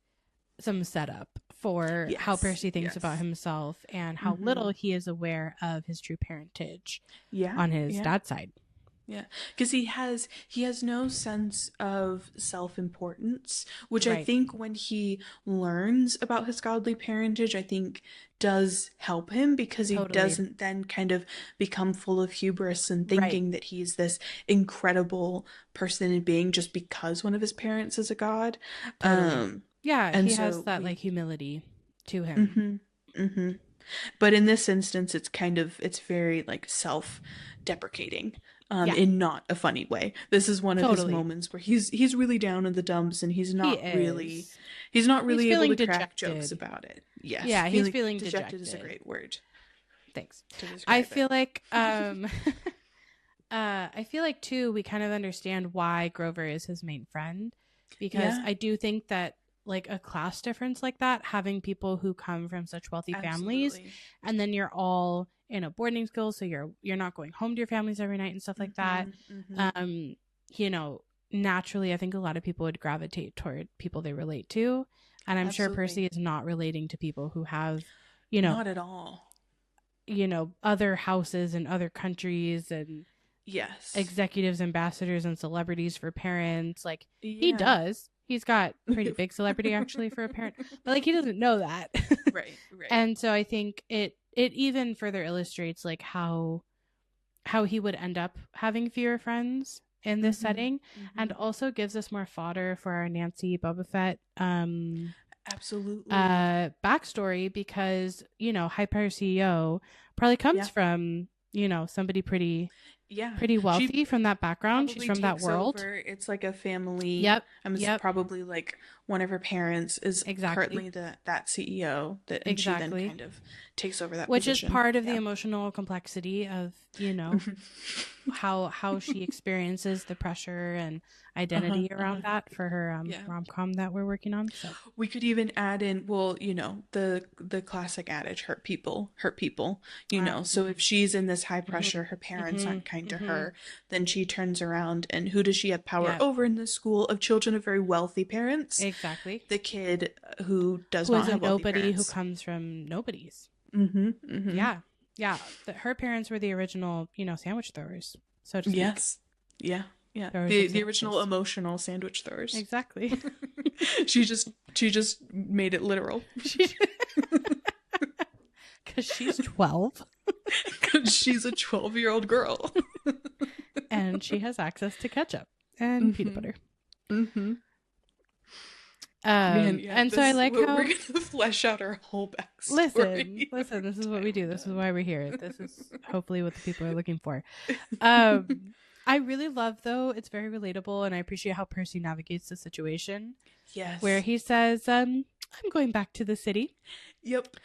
some setup for how Percy thinks about himself and how little he is aware of his true parentage on his dad's side. Yeah, because he has no sense of self-importance, which I think when he learns about his godly parentage, I think does help him, because he doesn't then kind of become full of hubris and thinking that he's this incredible person and being just because one of his parents is a god. And he has that like humility to him. But in this instance, it's very like self-deprecating. In not a funny way. This is one of his moments where he's really down in the dumps, and he's not really able to crack jokes about it. Yes. Yeah, he's feeling dejected. Is a great word. Thanks. I feel like too, we kind of understand why Grover is his main friend, because I do think that like a class difference like that, having people who come from such wealthy families, Absolutely. and then you're all in a boarding school, so you're not going home to your families every night and stuff like that. You know, naturally, I think a lot of people would gravitate toward people they relate to, and I'm sure Percy is not relating to people who have, you know, not at all, you know, other houses in other countries and yes, executives, ambassadors, and celebrities for parents. Like he does. He's got pretty big celebrity actually for a parent, but like he doesn't know that. right. And so I think it even further illustrates like how he would end up having fewer friends in this setting, and also gives us more fodder for our Nancy Boba Fett absolutely backstory, because, you know, Hyper CEO probably comes from, you know, somebody pretty wealthy from that background. She's from that world. It's like a family. Yep. Probably like one of her parents is currently that CEO, and she then kind of takes over that which position. Is part of the emotional complexity of, you know, how she experiences the pressure and identity around that for her rom-com that we're working on. So we could even add in, well, you know, the classic adage, hurt people, you know. So if she's in this high pressure, her parents aren't kind to her, then she turns around, and who does she have power over in this school of children of very wealthy parents? Exactly. The kid who does not have wealthy nobody, parents. who comes from nobodies. Yeah. Her parents were the original, you know, sandwich throwers, so to speak. Yes. Yeah. The original emotional sandwich throwers. Exactly. she just made it literal. Because she's 12. Because she's a 12-year-old girl. And she has access to ketchup and peanut butter. And so I like how we're gonna flesh out our whole backstory. Listen, this is what we do. This is why we're here. This is hopefully what the people are looking for. I really love, though, it's very relatable, and I appreciate how Percy navigates the situation. Yes. Where he says, I'm going back to the city. Yep.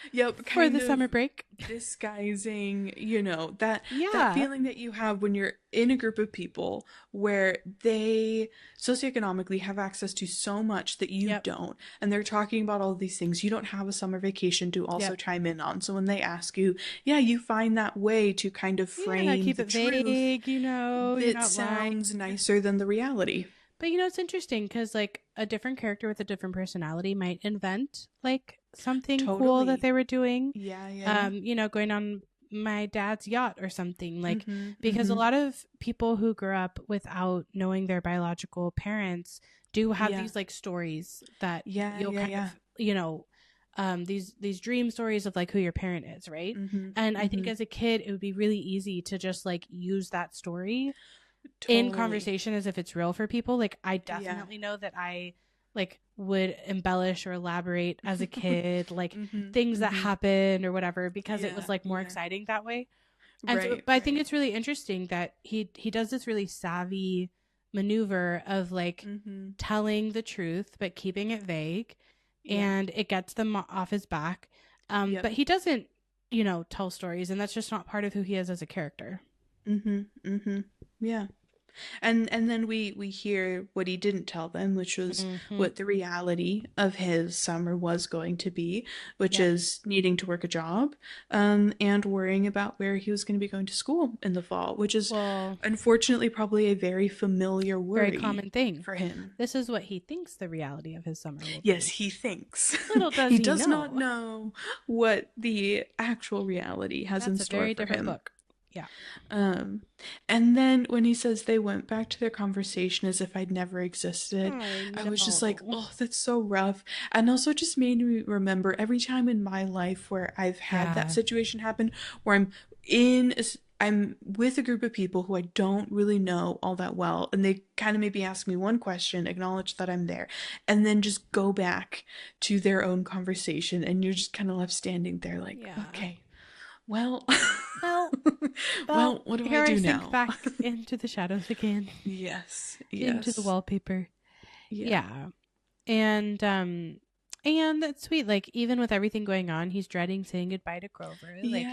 For the summer break. Disguising, you know, that feeling that you have when you're in a group of people where they socioeconomically have access to so much that you don't. And they're talking about all these things you don't have a summer vacation to also chime in on. So when they ask you, you find that way to kind of frame keep the it truth, vague, you know. It sounds nicer than the reality. But, you know, it's interesting because, like, a different character with a different personality might invent, like, something cool that they were doing. Yeah. You know, going on my dad's yacht or something. Like, because a lot of people who grew up without knowing their biological parents do have these, like, stories that you'll kind of, you know, these dream stories of, like, who your parent is, right? And I think as a kid, it would be really easy to just, like, use that story in conversation as if it's real for people. Like, I definitely know that I, like, would embellish or elaborate as a kid, like, things that happened or whatever, because it was, like, more exciting that way. And but I think it's really interesting that he does this really savvy maneuver of, like, telling the truth but keeping it vague, and it gets them off his back. But he doesn't, you know, tell stories, and that's just not part of who he is as a character. Yeah. And then we hear what he didn't tell them, which was what the reality of his summer was going to be, which is needing to work a job, and worrying about where he was going to be going to school in the fall, which is unfortunately probably a very familiar worry, very common thing for him. This is what he thinks the reality of his summer will be. Yes, he thinks. Little does he does not know what the actual reality has in store for him. That's a very different book. Yeah. And then when he says they went back to their conversation as if I'd never existed, I was just like, oh, that's so rough. And also just made me remember every time in my life where I've had that situation happen, where I'm with a group of people who I don't really know all that well, and they kind of maybe ask me one question, acknowledge that I'm there, and then just go back to their own conversation, and you're just kind of left standing there like, okay. Well, what do I do now? Back into the shadows again. Yes. Into the wallpaper. Yeah. And that's sweet. Like, even with everything going on, he's dreading saying goodbye to Grover. Like,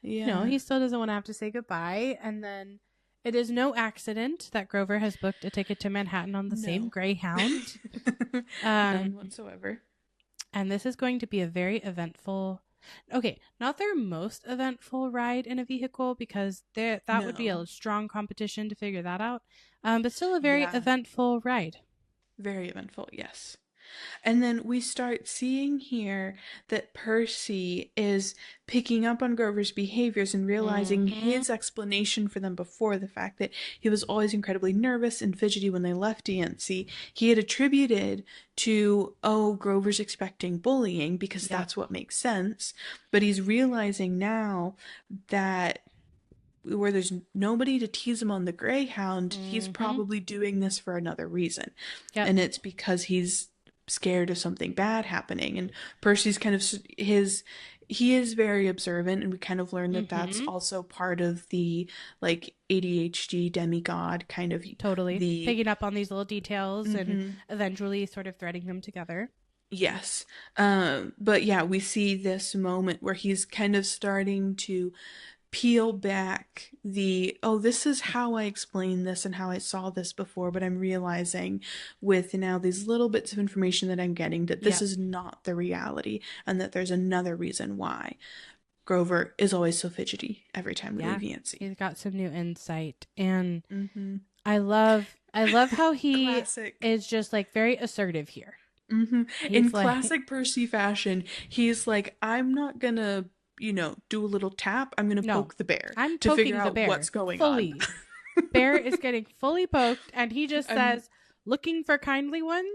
you know, he still doesn't want to have to say goodbye. And then It is no accident that Grover has booked a ticket to Manhattan on the same Greyhound. None whatsoever. And this is going to be a very eventful... Okay, not their most eventful ride in a vehicle, because that would be a strong competition to figure that out. But still a very eventful ride. Very eventful, yes. And then we start seeing here that Percy is picking up on Grover's behaviors and realizing his explanation for them before, the fact that he was always incredibly nervous and fidgety when they left DNC. He had attributed to, Grover's expecting bullying because that's what makes sense. But he's realizing now that where there's nobody to tease him on the Greyhound, he's probably doing this for another reason. And it's because he's scared of something bad happening. And Percy's kind of he is very observant, and we kind of learn that that's also part of the like ADHD demigod kind of picking up on these little details and eventually sort of threading them together. Yes. But yeah, we see this moment where he's kind of starting to peel back this is how I explained this and how I saw this before, but I'm realizing with now these little bits of information that I'm getting that this is not the reality, and that there's another reason why Grover is always so fidgety every time we leave Yancey. He's got some new insight, and I love how he is just like very assertive here. In classic Percy fashion, he's like, I'm not gonna do a little tap. I'm going to poke the bear to figure out what's going on. Bear is getting fully poked, and he just says, looking for kindly ones.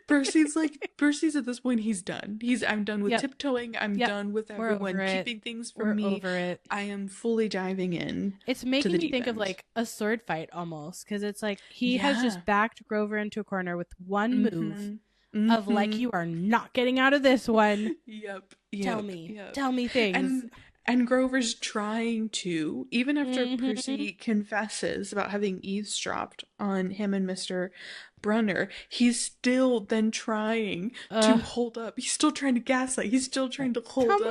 Percy's at this point, he's done. I'm done with tiptoeing. I'm done with everyone keeping things from me. Over it. I am fully diving in. It's making me think of like a sword fight almost, because it's like he has just backed Grover into a corner with one move. Of like, you are not getting out of this one. Tell me things. And Grover's trying to, even after Percy confesses about having eavesdropped on him and Mr. Brunner, he's still then trying to hold up. He's still trying to gaslight. He's still trying to hold up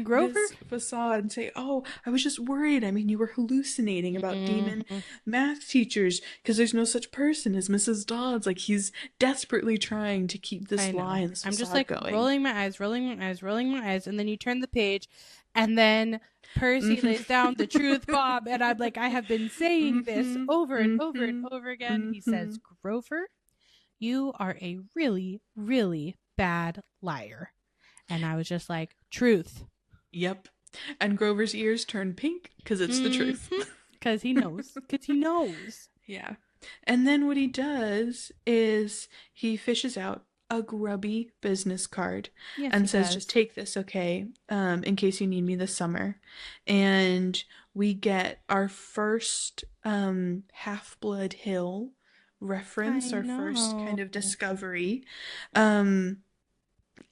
Grover. This facade and say, I was just worried. I mean, you were hallucinating about demon math teachers because there's no such person as Mrs. Dodds. Like, he's desperately trying to keep this lie and this I'm just like going. rolling my eyes, and then you turn the page, and then Percy lays down the truth bomb, and I'm like, I have been saying this over and over and over again. He says, Grover, you are a really, really bad liar. And I was just like, truth. Yep. And Grover's ears turn pink because it's the truth. Because he knows. Yeah. And then what he does is he fishes out a grubby business card and says, just take this, okay, in case you need me this summer. And we get our first Half-Blood Hill reference, our first kind of discovery. And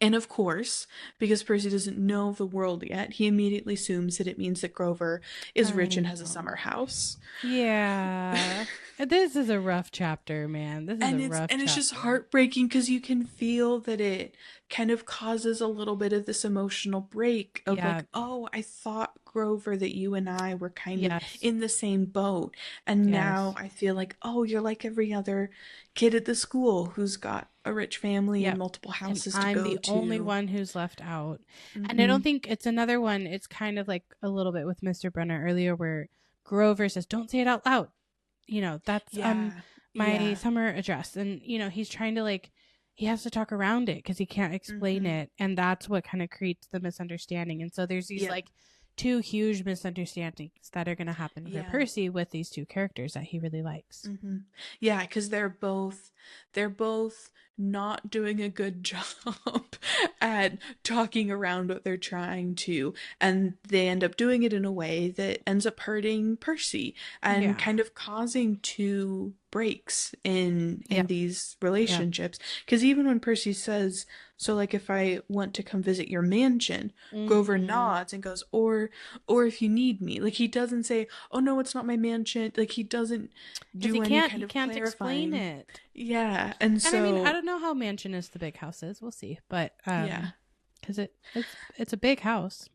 of course, because Percy doesn't know the world yet, he immediately assumes that it means that Grover is rich and has a summer house. Yeah. This is a rough chapter, man. It's just heartbreaking because you can feel that it kind of causes a little bit of this emotional break of like, I thought, Grover, that you and I were kind of in the same boat. And now I feel like, you're like every other kid at the school who's got a rich family and multiple houses to go to. I'm the only one who's left out. And I don't think it's another one. It's kind of like a little bit with Mr. Brunner earlier where Grover says, don't say it out loud. That's my summer address. And, he's trying to he has to talk around it because he can't explain it. And that's what kind of creates the misunderstanding. And so there's these two huge misunderstandings that are going to happen for Percy with these two characters that he really likes. Yeah, because they're both not doing a good job at talking around what they're trying to, and they end up doing it in a way that ends up hurting Percy and kind of causing two breaks in these relationships. Because even when Percy says, so like if I want to come visit your mansion, Grover nods and goes, or if you need me. Like, he doesn't say, oh no, it's not my mansion. Like, he doesn't do any kind of clarifying. Explain it. Yeah, and so I mean, I don't know how mansionous the big house is. We'll see, but because it's a big house.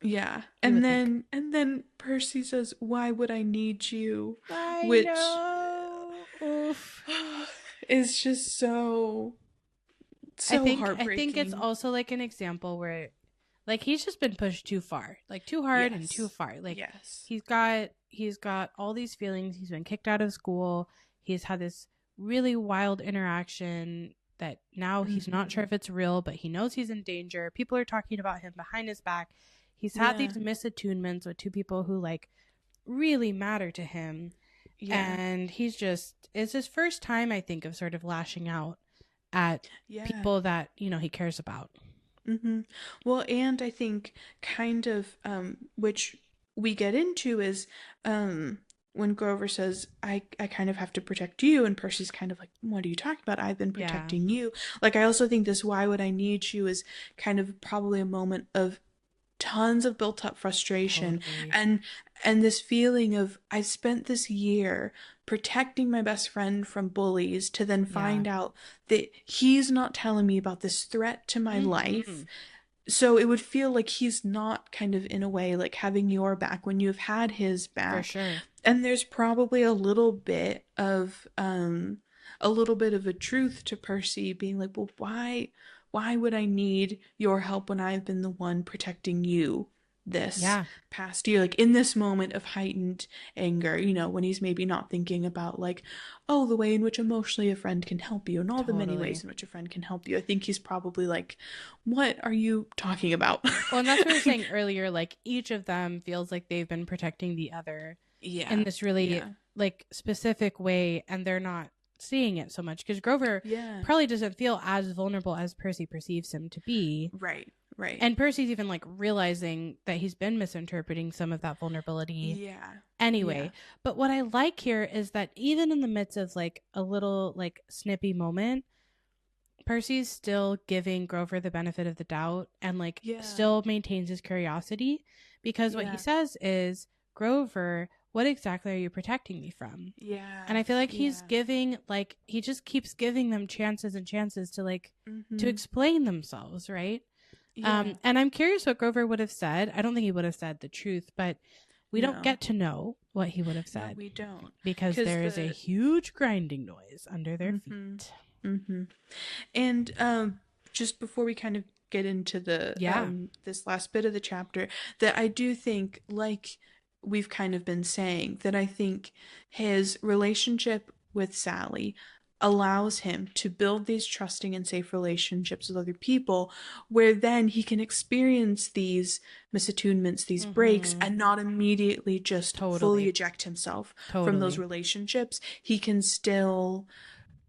Yeah. You would think. And then Percy says, "Why would I need you?" I Which know. Oof. is just so I think it's heartbreaking. also like an example where like he's just been pushed too far. Like too hard and too Yes. far. Like Yes. he's got all these feelings. He's been kicked out of school. He's had this really wild interaction that now he's not sure if it's real, but he knows he's in danger. People are talking about him behind his back. He's had Yeah. these misattunements with two people who like really matter to him. Yeah. And it's his first time, I think, of sort of lashing out at Yeah. people that, you know, he cares about. Well, and I think kind of which we get into is when Grover says, I kind of have to protect you, and Percy's kind of like, what are you talking about? I've been Yeah. protecting you. Like, I also think this "why would I need you" is kind of probably a moment of tons of built up frustration Totally. and this feeling of I've spent this year protecting my best friend from bullies to then find out that he's not telling me about this threat to my life. So it would feel like he's not kind of in a way like having your back when you've had his back. For sure. And there's probably a little bit of a truth to Percy being like, well, why would I need your help when I've been the one protecting you this past year? Like in this moment of heightened anger, you know, when he's maybe not thinking about like, oh, the way in which emotionally a friend can help you and all the many ways in which a friend can help you. I think he's probably like, what are you talking about? Well, and that's what we were saying earlier. Like each of them feels like they've been protecting the other in this really like specific way, and they're not seeing it so much because Grover probably doesn't feel as vulnerable as Percy perceives him to be. Right. And Percy's even like realizing that he's been misinterpreting some of that vulnerability. Anyway, but what I like here is that even in the midst of like a little like snippy moment, Percy's still giving Grover the benefit of the doubt and like still maintains his curiosity because what he says is, Grover, what exactly are you protecting me from? And I feel like he's giving like he just keeps giving them chances and chances to like to explain themselves, right? And I'm curious what Grover would have said. I don't think he would have said the truth, but we don't get to know what he would have said. No, we don't. Because there is a huge grinding noise under their feet. And just before we kind of get into the this last bit of the chapter, that I do think, like we've kind of been saying, that I think his relationship with Sally allows him to build these trusting and safe relationships with other people where then he can experience these misattunements, these breaks, and not immediately just fully eject himself from those relationships. He can still,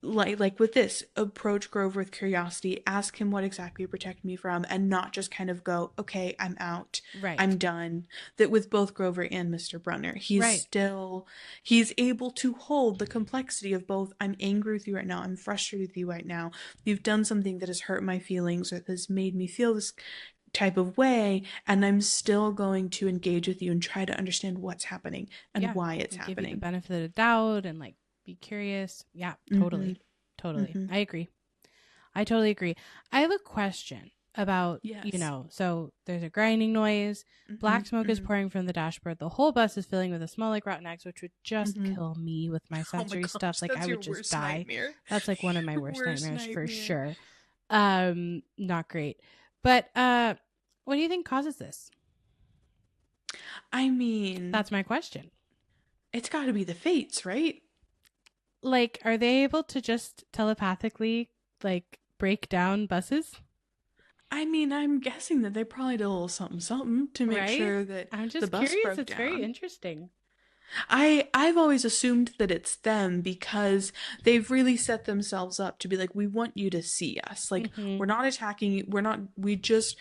like with this, approach Grover with curiosity, ask him what exactly you protect me from, and not just kind of go, okay, I'm out, I'm done. That with both Grover and Mr. Brunner, he's able to hold the complexity of both, I'm angry with you right now, I'm frustrated with you right now, you've done something that has hurt my feelings or has made me feel this type of way, and I'm still going to engage with you and try to understand what's happening and why it's happening. Give you the benefit of the doubt and like be curious. Yeah, totally. I agree. I totally agree. I have a question about, you know, so there's a grinding noise, black smoke is pouring from the dashboard, the whole bus is filling with a smell like rotten eggs, which would just kill me with my sensory stuff. Like I would just die. Nightmare. That's like one of my worst nightmares for sure. Not great. But what do you think causes this? I mean, that's my question. It's got to be the fates, right? Like, are they able to just telepathically, like, break down buses? I mean, I'm guessing that they probably did a little something to make sure that I'm just the bus curious. broke It's down. Very interesting. I've always assumed that it's them because they've really set themselves up to be like, we want you to see us. Like, we're not attacking you. We just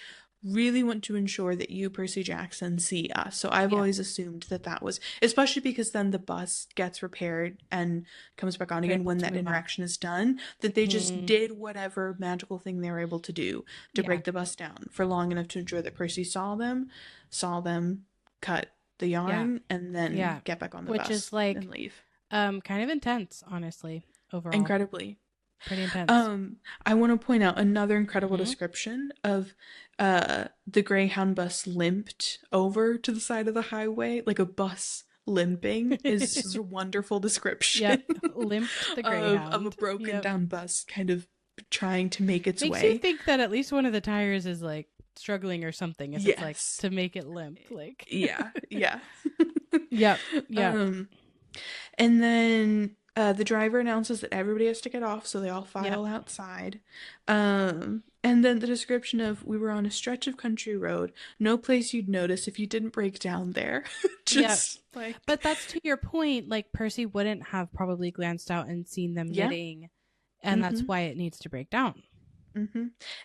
really want to ensure that you, Percy Jackson, see us. So I've always assumed that was, especially because then the bus gets repaired and comes back on again when that interaction is done, that they just did whatever magical thing they were able to do to break the bus down for long enough to ensure that Percy saw them, cut the yarn, and then get back on the bus is like, and leave. Kind of intense, honestly, overall. Incredibly. Pretty intense. I want to point out another incredible description of the Greyhound bus limped over to the side of the highway, like a bus limping is a wonderful description. Yep, limped the Greyhound. Of a broken down bus kind of trying to make its Makes way. you think that at least one of the tires is like struggling or something if it's like to make it limp. Like yeah. Yep. And then the driver announces that everybody has to get off, so they all file outside. And then the description of, we were on a stretch of country road, no place you'd notice if you didn't break down there. Just like, but that's to your point, like Percy wouldn't have probably glanced out and seen them knitting, and that's why it needs to break down.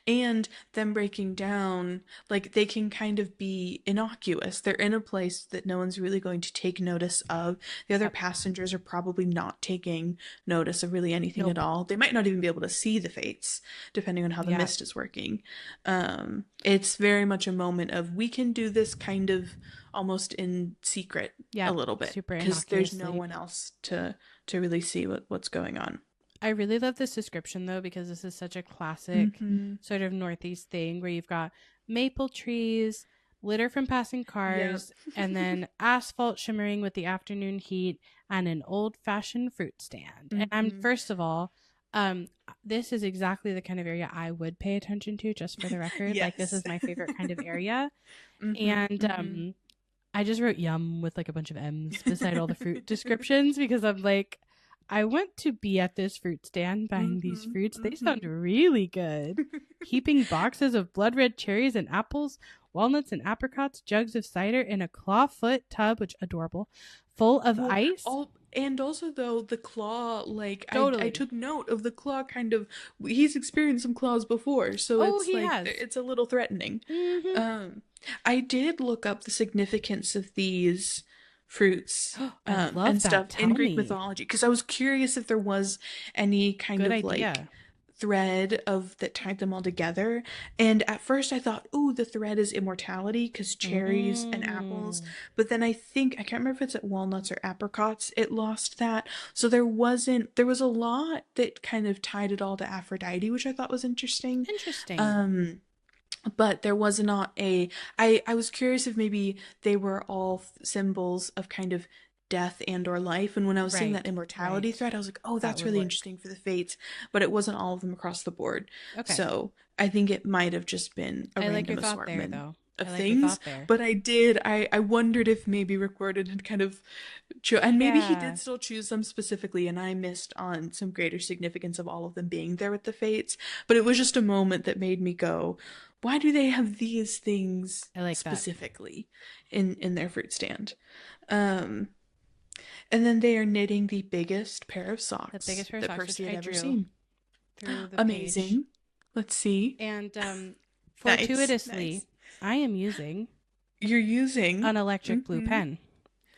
And them breaking down, like, they can kind of be innocuous. They're in a place that no one's really going to take notice of. The other passengers are probably not taking notice of really anything at all. They might not even be able to see the fates, depending on how the mist is working. It's very much a moment of, we can do this kind of almost in secret a little bit, because there's no one else to really see what's going on. I really love this description, though, because this is such a classic sort of Northeast thing where you've got maple trees, litter from passing cars, and then asphalt shimmering with the afternoon heat, and an old-fashioned fruit stand. And first of all, this is exactly the kind of area I would pay attention to, just for the record. Like, this is my favorite kind of area. And I just wrote yum with like a bunch of M's beside all the fruit descriptions, because I'm like, I want to be at this fruit stand buying these fruits. They sound really good. Heaping boxes of blood red cherries and apples, walnuts and apricots, jugs of cider in a clawfoot tub, which adorable, full of ice. And also, though, the claw, like, I took note of the claw kind of, he's experienced some claws before, so it's a little threatening. I did look up the significance of these fruits and stuff in Greek mythology, because I was curious if there was any kind of like thread that tied them all together. And at first I thought, oh, the thread is immortality, because cherries and apples, but then I can't remember if it's at walnuts or apricots, it lost that. So there was a lot that kind of tied it all to Aphrodite, which I thought was interesting. But there was not I was curious if maybe they were all symbols of kind of death and or life. And when I was seeing that immortality thread, I was like, oh, that's really interesting for the fates. But it wasn't all of them across the board. So I think it might have just been a random assortment of things. But I wondered if maybe Rick Riordan had kind of, and maybe he did still choose them specifically, and I missed on some greater significance of all of them being there with the fates. But it was just a moment that made me go, why do they have these things specifically in their fruit stand? And then they are knitting the biggest pair of socks that Percy had ever seen. Amazing. Page. Let's see. And fortuitously, I am using an electric blue pen.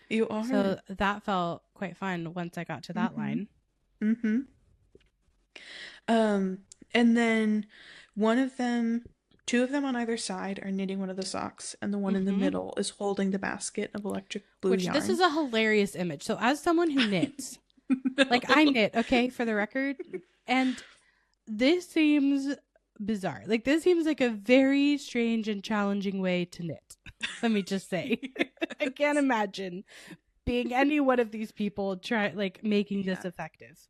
You are. So that felt quite fun once I got to that line. And then two of them on either side are knitting one of the socks, and the one in the middle is holding the basket of electric blue yarn. This is a hilarious image. So as someone who knits, like I knit, okay, for the record, and this seems bizarre. Like, this seems like a very strange and challenging way to knit. Let me just say. I can't imagine being any one of these people making this effective.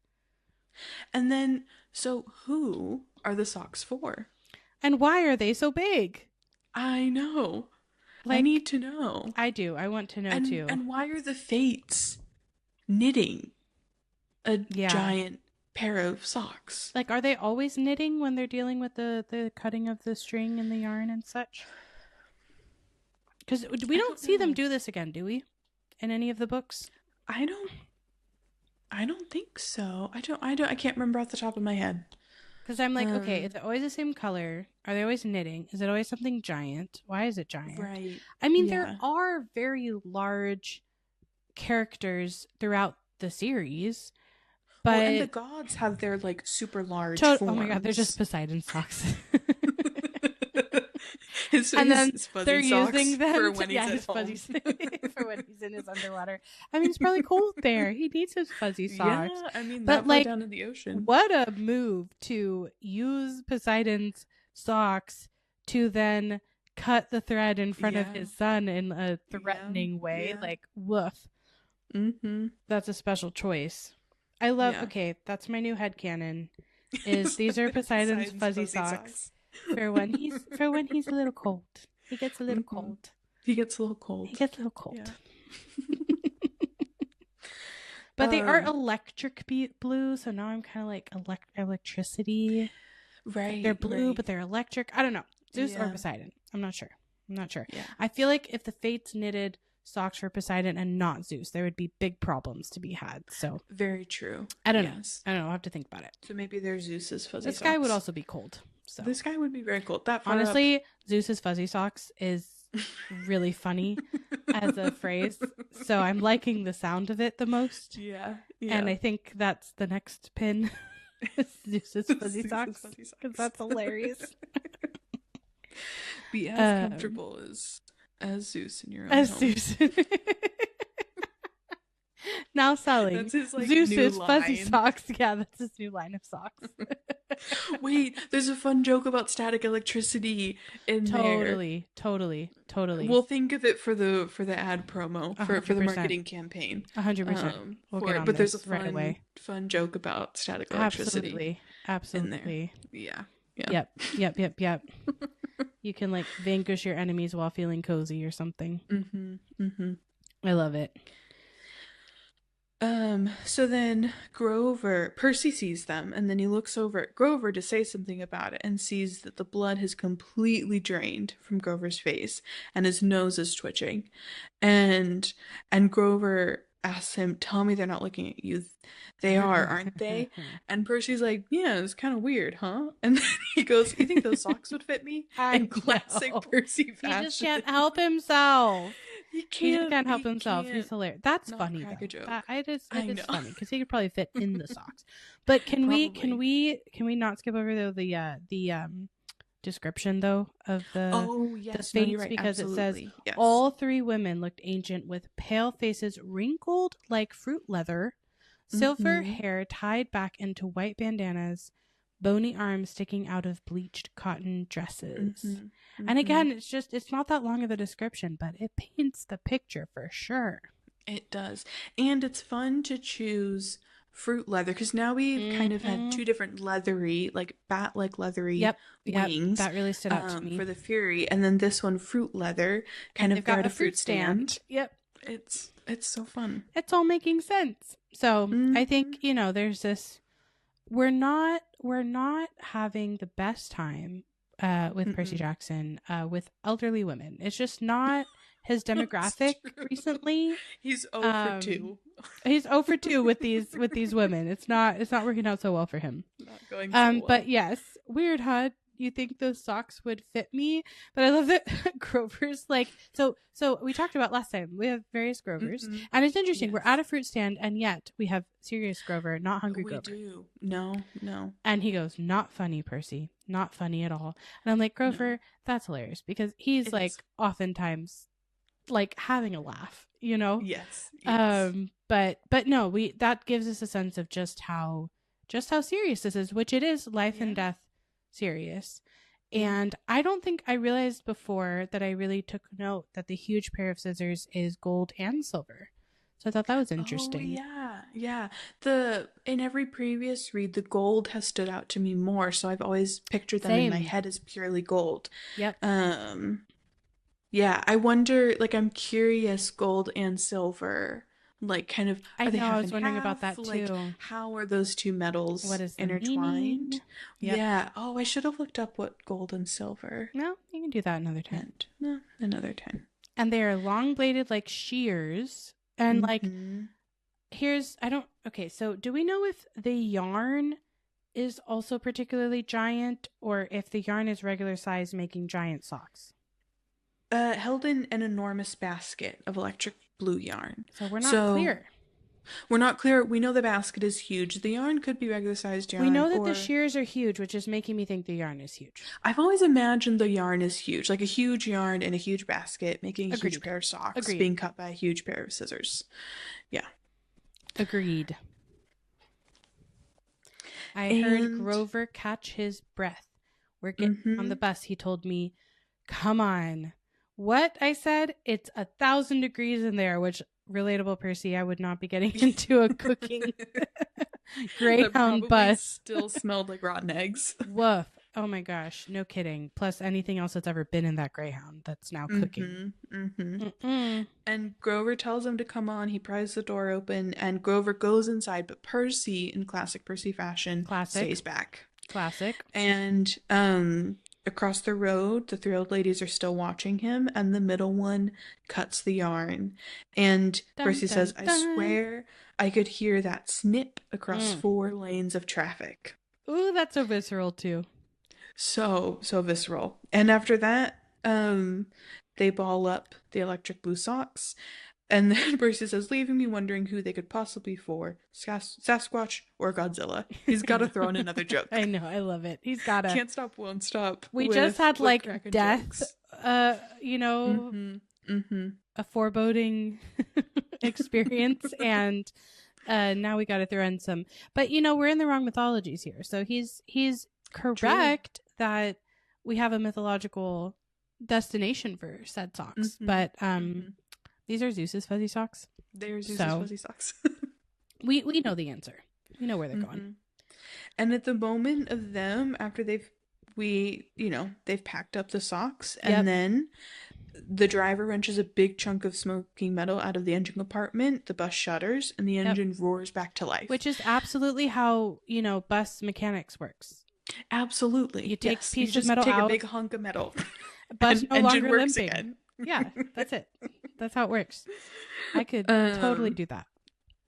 And then, so who are the socks for? And why are they so big? I know. I need to know. I do. I want to know too. And why are the fates knitting a giant pair of socks? Like, are they always knitting when they're dealing with the cutting of the string and the yarn and such? Because we don't see them do this again, do we? In any of the books? I don't think so. I can't remember off the top of my head. Because I'm like, okay, is it always the same color? Are they always knitting? Is it always something giant? Why is it giant? Right. I mean, there are very large characters throughout the series. But and the gods have their super large forms. Oh my god, they're just Poseidon socks. And then fuzzy they're socks using them for when he's yeah, at his home. fuzzy for when he's in his underwater. I mean, it's probably cold there. He needs his fuzzy socks. Yeah, I mean, but that far like, down in the ocean. what a move to use Poseidon's socks to then cut the thread in front of his son in a threatening way. Like, woof. Mm-hmm. That's a special choice. I love, okay, that's my new headcanon, is these are Poseidon's fuzzy socks. For when he's a little cold. He gets a little cold. He gets a little cold. Yeah. But they are electric blue, so now I'm kind of like electricity. Right. They're blue, but they're electric. I don't know. Zeus or Poseidon. I'm not sure. Yeah. I feel like if the Fates knitted socks for Poseidon and not Zeus, there would be big problems to be had. So very true. I don't know. I'll have to think about it. So maybe they're Zeus's fuzzy socks. This guy would also be cold. So this guy would be very cold. That far honestly, up. Zeus's fuzzy socks is really funny as a phrase. So I'm liking the sound of it the most. Yeah. And I think that's the next pin. Zeus's fuzzy socks. Because that's hilarious. Be as comfortable as Zeus in your own home. Zeus. Now selling that's his, like, Zeus's new fuzzy line. socks. Yeah, that's his new line of socks. Wait, there's a fun joke about static electricity in there. Totally. We'll think of it for the ad promo for the marketing campaign. 100%. We'll get on but there's a fun joke about static electricity. Absolutely. In there. Yeah. Yep. You can like vanquish your enemies while feeling cozy or something. I love it. So then Percy sees them, and then he looks over at Grover to say something about it and sees that the blood has completely drained from Grover's face and his nose is twitching. And Grover asks him, "Tell me they're not looking at you." "They are, aren't they?" And Percy's like, "Yeah, it's kind of weird, huh?" And then he goes, "You think those socks would fit me?" In classic Percy fashion. He just can't help himself. He can't help himself. Can't He's hilarious. That's funny though. It is funny because he could probably fit in the socks. But can we not skip over though the description though of the fates, right. Because Absolutely. It says all three women looked ancient with pale faces wrinkled like fruit leather, silver hair tied back into white bandanas, bony arms sticking out of bleached cotton dresses. And again, it's not that long of a description, but it paints the picture for sure. It does. And it's fun to choose fruit leather because now we've kind of had two different leathery, like bat-like leathery wings. That really stood out to me. For the Fury. And then this one, fruit leather, kind of got a fruit stand. Yep. It's so fun. It's all making sense. So I think, there's this, we're not having the best time with Percy Jackson with elderly women. It's just not his demographic recently. He's 0 for 2. He's 0 for 2 with these women. It's not working out so well for him. Not going so well. But yes, weird, huh? You think those socks would fit me? But I love that Grover's like, so we talked about last time, we have various Grovers, and it's interesting. Yes. We're at a fruit stand, and yet we have serious Grover, not hungry Grover. We do. No. And he goes, "Not funny, Percy. Not funny at all." And I'm like, Grover, that's hilarious because he's oftentimes like having a laugh, Yes. But no, that gives us a sense of just how serious this is, which it is life and death serious. And I don't think I realized before that I really took note that the huge pair of scissors is gold and silver. So I thought that was interesting. Oh, yeah. In every previous read, the gold has stood out to me more, so I've always pictured them in my head as purely gold. Yep. Yeah, I wonder, like, I'm curious, gold and silver, like, kind of, I was wondering about that too. Like, how are those two metals intertwined? Yep. Yeah. Oh, I should have looked up what gold and silver. No, you can do that another time. No, another time. And they are long bladed like shears. And so do we know if the yarn is also particularly giant or if the yarn is regular size making giant socks? Held in an enormous basket of electric blue yarn. So we're not clear. We're not clear. We know the basket is huge. The yarn could be regular sized yarn. We know that the shears are huge, which is making me think the yarn is huge. I've always imagined the yarn is huge, like a huge yarn in a huge basket, making a Agreed. huge pair of socks, Agreed. being cut by a huge pair of scissors. Yeah. Agreed. I heard Grover catch his breath. We're getting on the bus. He told me, "Come on." What? I said, "It's 1,000 degrees in there," which, relatable, Percy, I would not be getting into a cooking Greyhound bus. Still smelled like rotten eggs. Woof. Oh my gosh. No kidding. Plus anything else that's ever been in that Greyhound that's now cooking. And Grover tells him to come on. He pries the door open and Grover goes inside, but Percy, in classic Percy fashion, stays back. Classic. And across the road, the three old ladies are still watching him, and the middle one cuts the yarn. And Percy says, "I swear I could hear that snip across 4 lanes of traffic." Ooh, that's so visceral too. So visceral. And after that, they ball up the electric blue socks. And then Percy says, leaving me wondering who they could possibly be for, Sasquatch or Godzilla. He's got to throw in another joke. I know, I love it. He's got to. Can't stop, won't stop. We just had like death, you know, a foreboding experience, and now we got to throw in some. But you know, we're in the wrong mythologies here. So he's correct that we have a mythological destination for said socks, but these are Zeus's fuzzy socks. They're Zeus's fuzzy socks. we know the answer. We know where they're going. And at the moment of them, after they've packed up the socks, and then the driver wrenches a big chunk of smoking metal out of the engine compartment, the bus shudders, and the engine roars back to life. Which is absolutely how, bus mechanics works. Absolutely. You take a piece of metal out. Take a big hunk of metal. Bus no longer works limping. Again. Yeah, that's it. That's how it works. I could totally do that.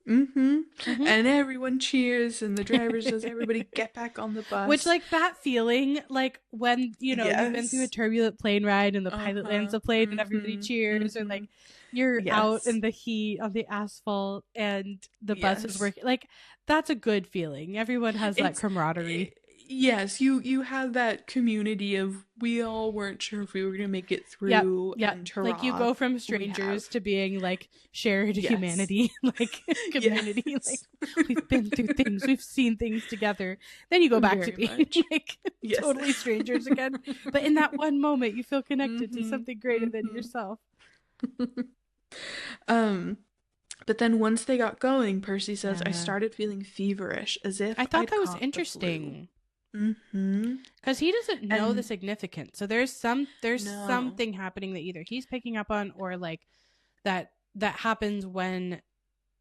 And everyone cheers, and the driver says, "Everybody get back on the bus." Which, like, that feeling, like when you've been through a turbulent plane ride and the pilot lands the plane and everybody cheers, or like you're out in the heat on the asphalt and the bus is working. Like, that's a good feeling. Everyone has that camaraderie. Yes, you have that community of we all weren't sure if we were going to make it through. And hurrah, like you go from strangers to being like shared humanity, like community. Like we've been through things, we've seen things together. Then you go back to being like totally strangers again. But in that one moment, you feel connected to something greater than yourself. But then once they got going, Percy says, I started feeling feverish, as if I thought that was interesting. Because he doesn't know the significance, so there's something happening that either he's picking up on, or like that happens when,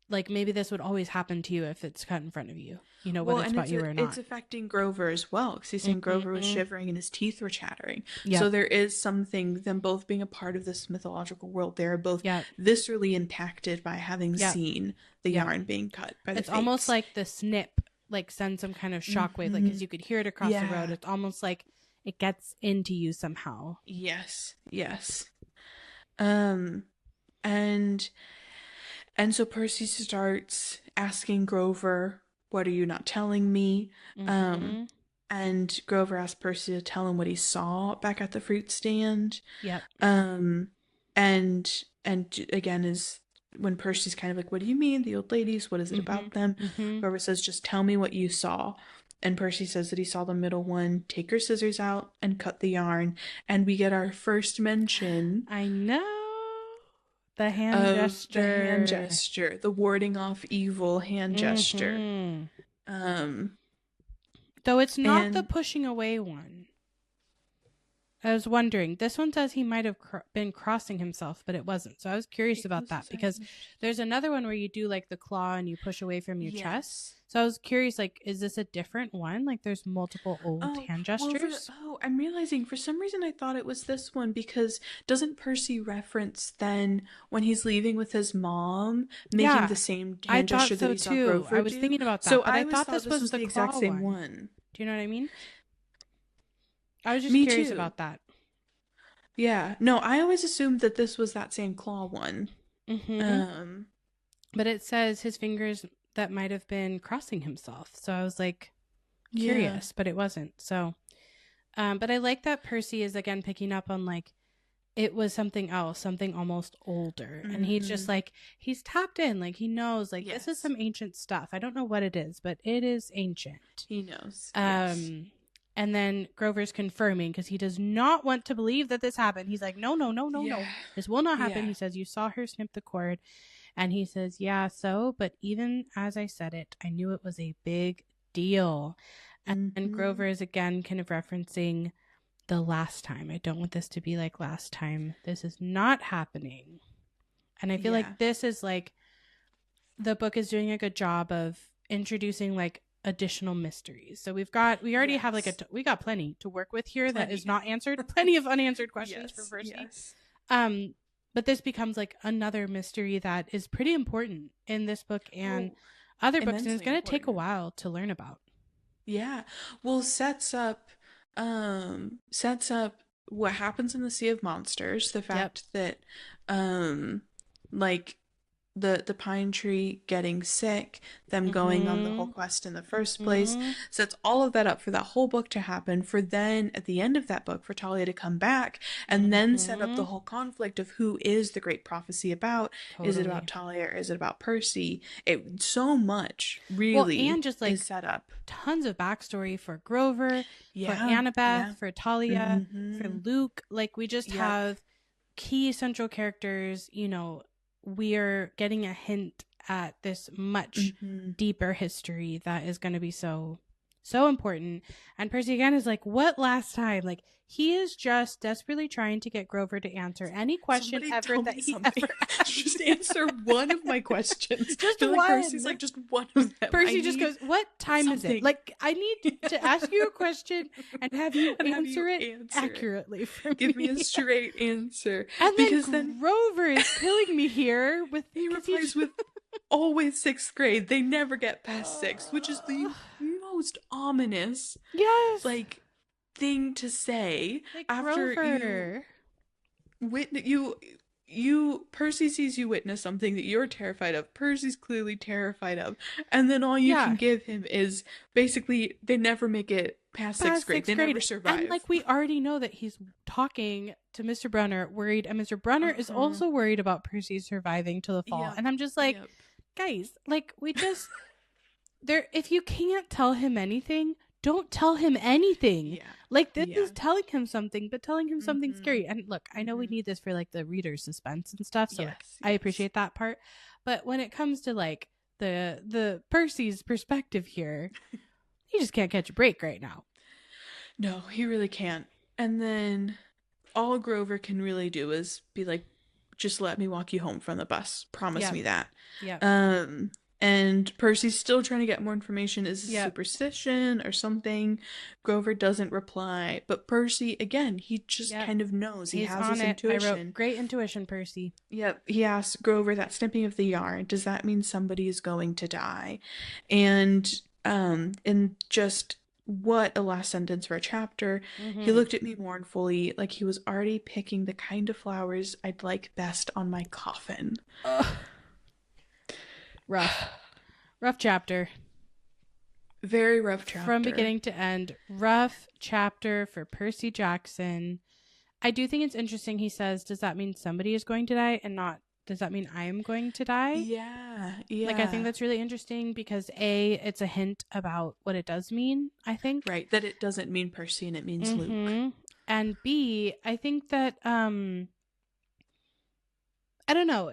like, maybe this would always happen to you if it's cut in front of you, whether it's about you or not. It's affecting Grover as well, because he's saying Grover was shivering and his teeth were chattering. So there is something, them both being a part of this mythological world, they're both viscerally impacted by having seen the yarn being cut by the It's almost like the snip like send some kind of shockwave, like, because you could hear it across the road. It's almost like it gets into you somehow. Yes. And so Percy starts asking Grover, "What are you not telling me?" And Grover asks Percy to tell him what he saw back at the fruit stand. And again is when Percy's kind of like, "What do you mean? The old ladies, what is it about them?" Grover says, "Just tell me what you saw." And Percy says that he saw the middle one take her scissors out and cut the yarn. And we get our first mention. I know. The hand gesture. The hand gesture. The warding off evil hand gesture. Though it's not the pushing away one. I was wondering, this one says he might have been crossing himself, but it wasn't. So I was curious about that, because there's another one where you do like the claw and you push away from your chest. So I was curious, like, is this a different one? Like, there's multiple old hand gestures. I'm realizing for some reason I thought it was this one, because doesn't Percy reference then when he's leaving with his mom making the same hand gesture that he saw Grover do? I was thinking about that, but I thought this was the exact same one. Do you know what I mean? I was just curious about that. Yeah. No, I always assumed that this was that same claw one. But it says his fingers that might have been crossing himself. So I was like curious, but it wasn't. So, but I like that Percy is again picking up on like, it was something else, something almost older. And he's just like, he's tapped in. Like he knows like this is some ancient stuff. I don't know what it is, but it is ancient. He knows. And then Grover's confirming because he does not want to believe that this happened. He's like, no. This will not happen. He says, you saw her snip the cord. And he says, yeah, so, but even as I said it, I knew it was a big deal. And Grover is again kind of referencing the last time. I don't want this to be like last time. This is not happening. And I feel like this is like, the book is doing a good job of introducing like additional mysteries. So we already have like we got plenty to work with here that is not answered. Plenty of unanswered questions for Percy. But this becomes like another mystery that is pretty important in this book and other books, and it's going to take a while to learn about. Yeah. Well, sets up what happens in the Sea of Monsters, the fact that like the pine tree getting sick, them going on the whole quest in the first place, sets all of that up for that whole book to happen, for then at the end of that book for Talia to come back and then set up the whole conflict of who is the great prophecy about. Is it about Talia or is it about Percy? It so much really and just like is set up. Tons of backstory for Grover, for Annabeth, for Talia, for Luke. Like we just have key central characters, you know. We are getting a hint at this much deeper history that is going to be so important. And Percy again is like, what last time? Like he is just desperately trying to get Grover to answer any question ever that he ever asked. Just answer one of my questions. Just one. Like Percy's like, just one of them. Percy just goes, what time is it? Like I need to ask you a question and have you answer it accurately for me. Give me a straight answer. And then Grover is killing me here with he replies with always 6th grade. They never get past 6th, which is the most ominous like thing to say like after Grover. you Percy sees you witness something that you're terrified of. Percy's clearly terrified of, and then all you can give him is basically they never make it past 6th grade. They never survive. And like we already know that he's talking to Mr. Brunner, worried, and Mr. Brunner is also worried about Percy surviving to the fall. And I'm just like, guys, like we just if you can't tell him anything, don't tell him anything. Like this is telling him something, but telling him something scary. And look, I know we need this for like the reader's suspense and stuff, so I appreciate that part. But when it comes to like the Percy's perspective here, he just can't catch a break right now. No, he really can't. And then all Grover can really do is be like, just let me walk you home from the bus. Promise me that. And Percy's still trying to get more information. Is it superstition or something? Grover doesn't reply. But Percy, again, he just kind of knows. He has his intuition. I wrote, great intuition, Percy. Yep. He asks Grover, that snipping of the yarn, does that mean somebody is going to die? And just what a last sentence for a chapter. He looked at me mournfully, like he was already picking the kind of flowers I'd like best on my coffin. Rough chapter. Very rough chapter. From beginning to end. Rough chapter for Percy Jackson. I do think it's interesting he says, does that mean somebody is going to die and not, does that mean I am going to die? Yeah. Like, I think that's really interesting because A, it's a hint about what it does mean, I think. Right, that it doesn't mean Percy and it means Luke. And B, I think that, I don't know,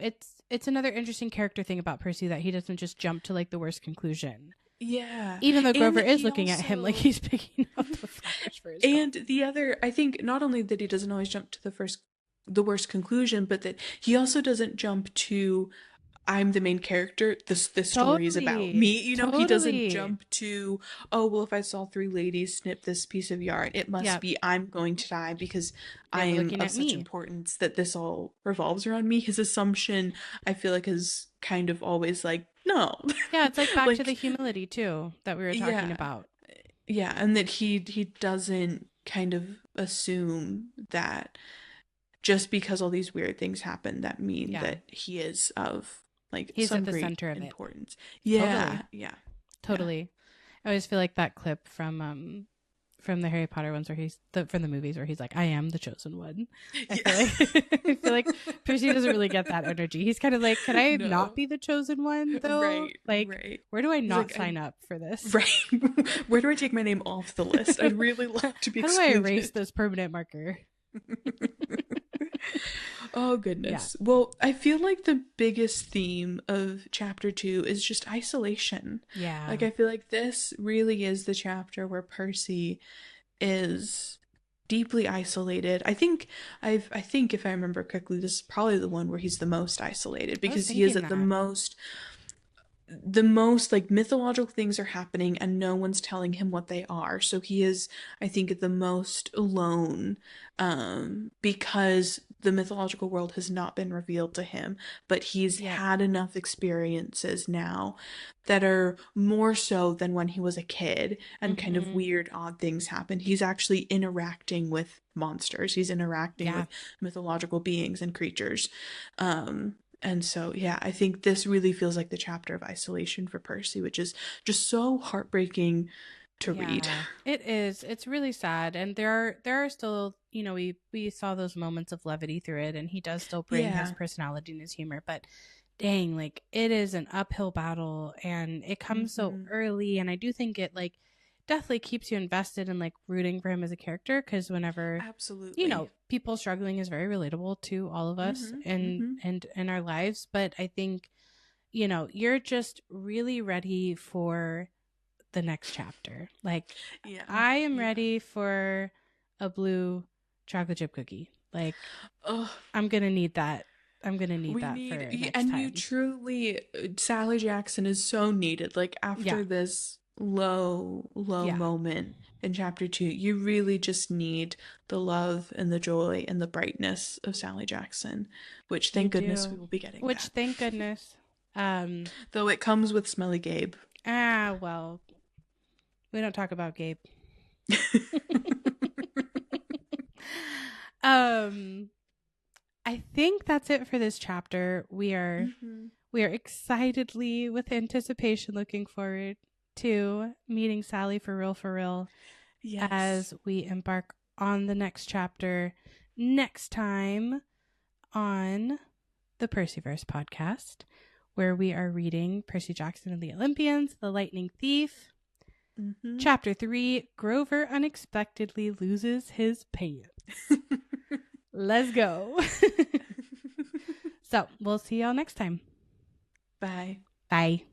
it's another interesting character thing about Percy that he doesn't just jump to, like, the worst conclusion. Yeah. Even though Grover is looking at him like he's picking up the flowers for his And the other, I think, not only that he doesn't always jump to the worst conclusion, but that he also doesn't jump to, I'm the main character, this story is about me. You know, he doesn't jump to, oh, well, if I saw 3 ladies snip this piece of yarn, it must be I'm going to die because I am of such importance that this all revolves around me. His assumption, I feel like, is kind of always like, no. Yeah, it's like back to the humility, too, that we were talking about. Yeah, and that he doesn't kind of assume that just because all these weird things happen, that mean that he is of like he's some at the great center of importance. it. Yeah, yeah, Totally. I always feel like that clip from the Harry Potter ones where from the movies where he's like, I am the chosen one. I feel like Percy doesn't really get that energy. He's kind of like, can I not be the chosen one though? Right, like, right. Where do I He's not like, sign up for this? Right. Where do I take my name off the list? I'd really like to be How excluded. do I erase this permanent marker? Oh, goodness. Yeah. Well, I feel like the biggest theme of chapter 2 is just isolation. Yeah. Like, I feel like this really is the chapter where Percy is deeply isolated. I think if I remember correctly, this is probably the one where he's the most isolated, because he is at the most like mythological things are happening and no one's telling him what they are. So he is, I think, the most alone, because the mythological world has not been revealed to him, but he's had enough experiences now that are more so than when he was a kid and kind of weird, odd things happen. He's actually interacting with monsters. He's interacting with mythological beings and creatures. And so, yeah, I think this really feels like the chapter of isolation for Percy, which is just so heartbreaking to read. It is. It's really sad. And there are still, you know, we saw those moments of levity through it, and he does still bring his personality and his humor, but dang, like, it is an uphill battle, and it comes so early, and I do think it, like, definitely keeps you invested in, like, rooting for him as a character, because whenever you know, people struggling is very relatable to all of us and in our lives. But I think, you know, you're just really ready for the next chapter. Like, I am ready for a blue chocolate chip cookie. Like, I'm gonna need that. I'm gonna need that for next time. You truly, Sally Jackson is so needed. Like, after this low moment in chapter 2, you really just need the love and the joy and the brightness of Sally Jackson, which thank goodness we will be getting. Thank goodness. Though it comes with Smelly Gabe. Well, we don't talk about Gabe. I think that's it for this chapter. We are excitedly, with anticipation, looking forward to meeting Sally for real, as we embark on the next chapter next time on the Percy-Verse Podcast, where we are reading Percy Jackson and the Olympians, The Lightning Thief. Chapter 3, Grover unexpectedly loses his pants. Let's go. So, we'll see y'all next time. Bye. Bye.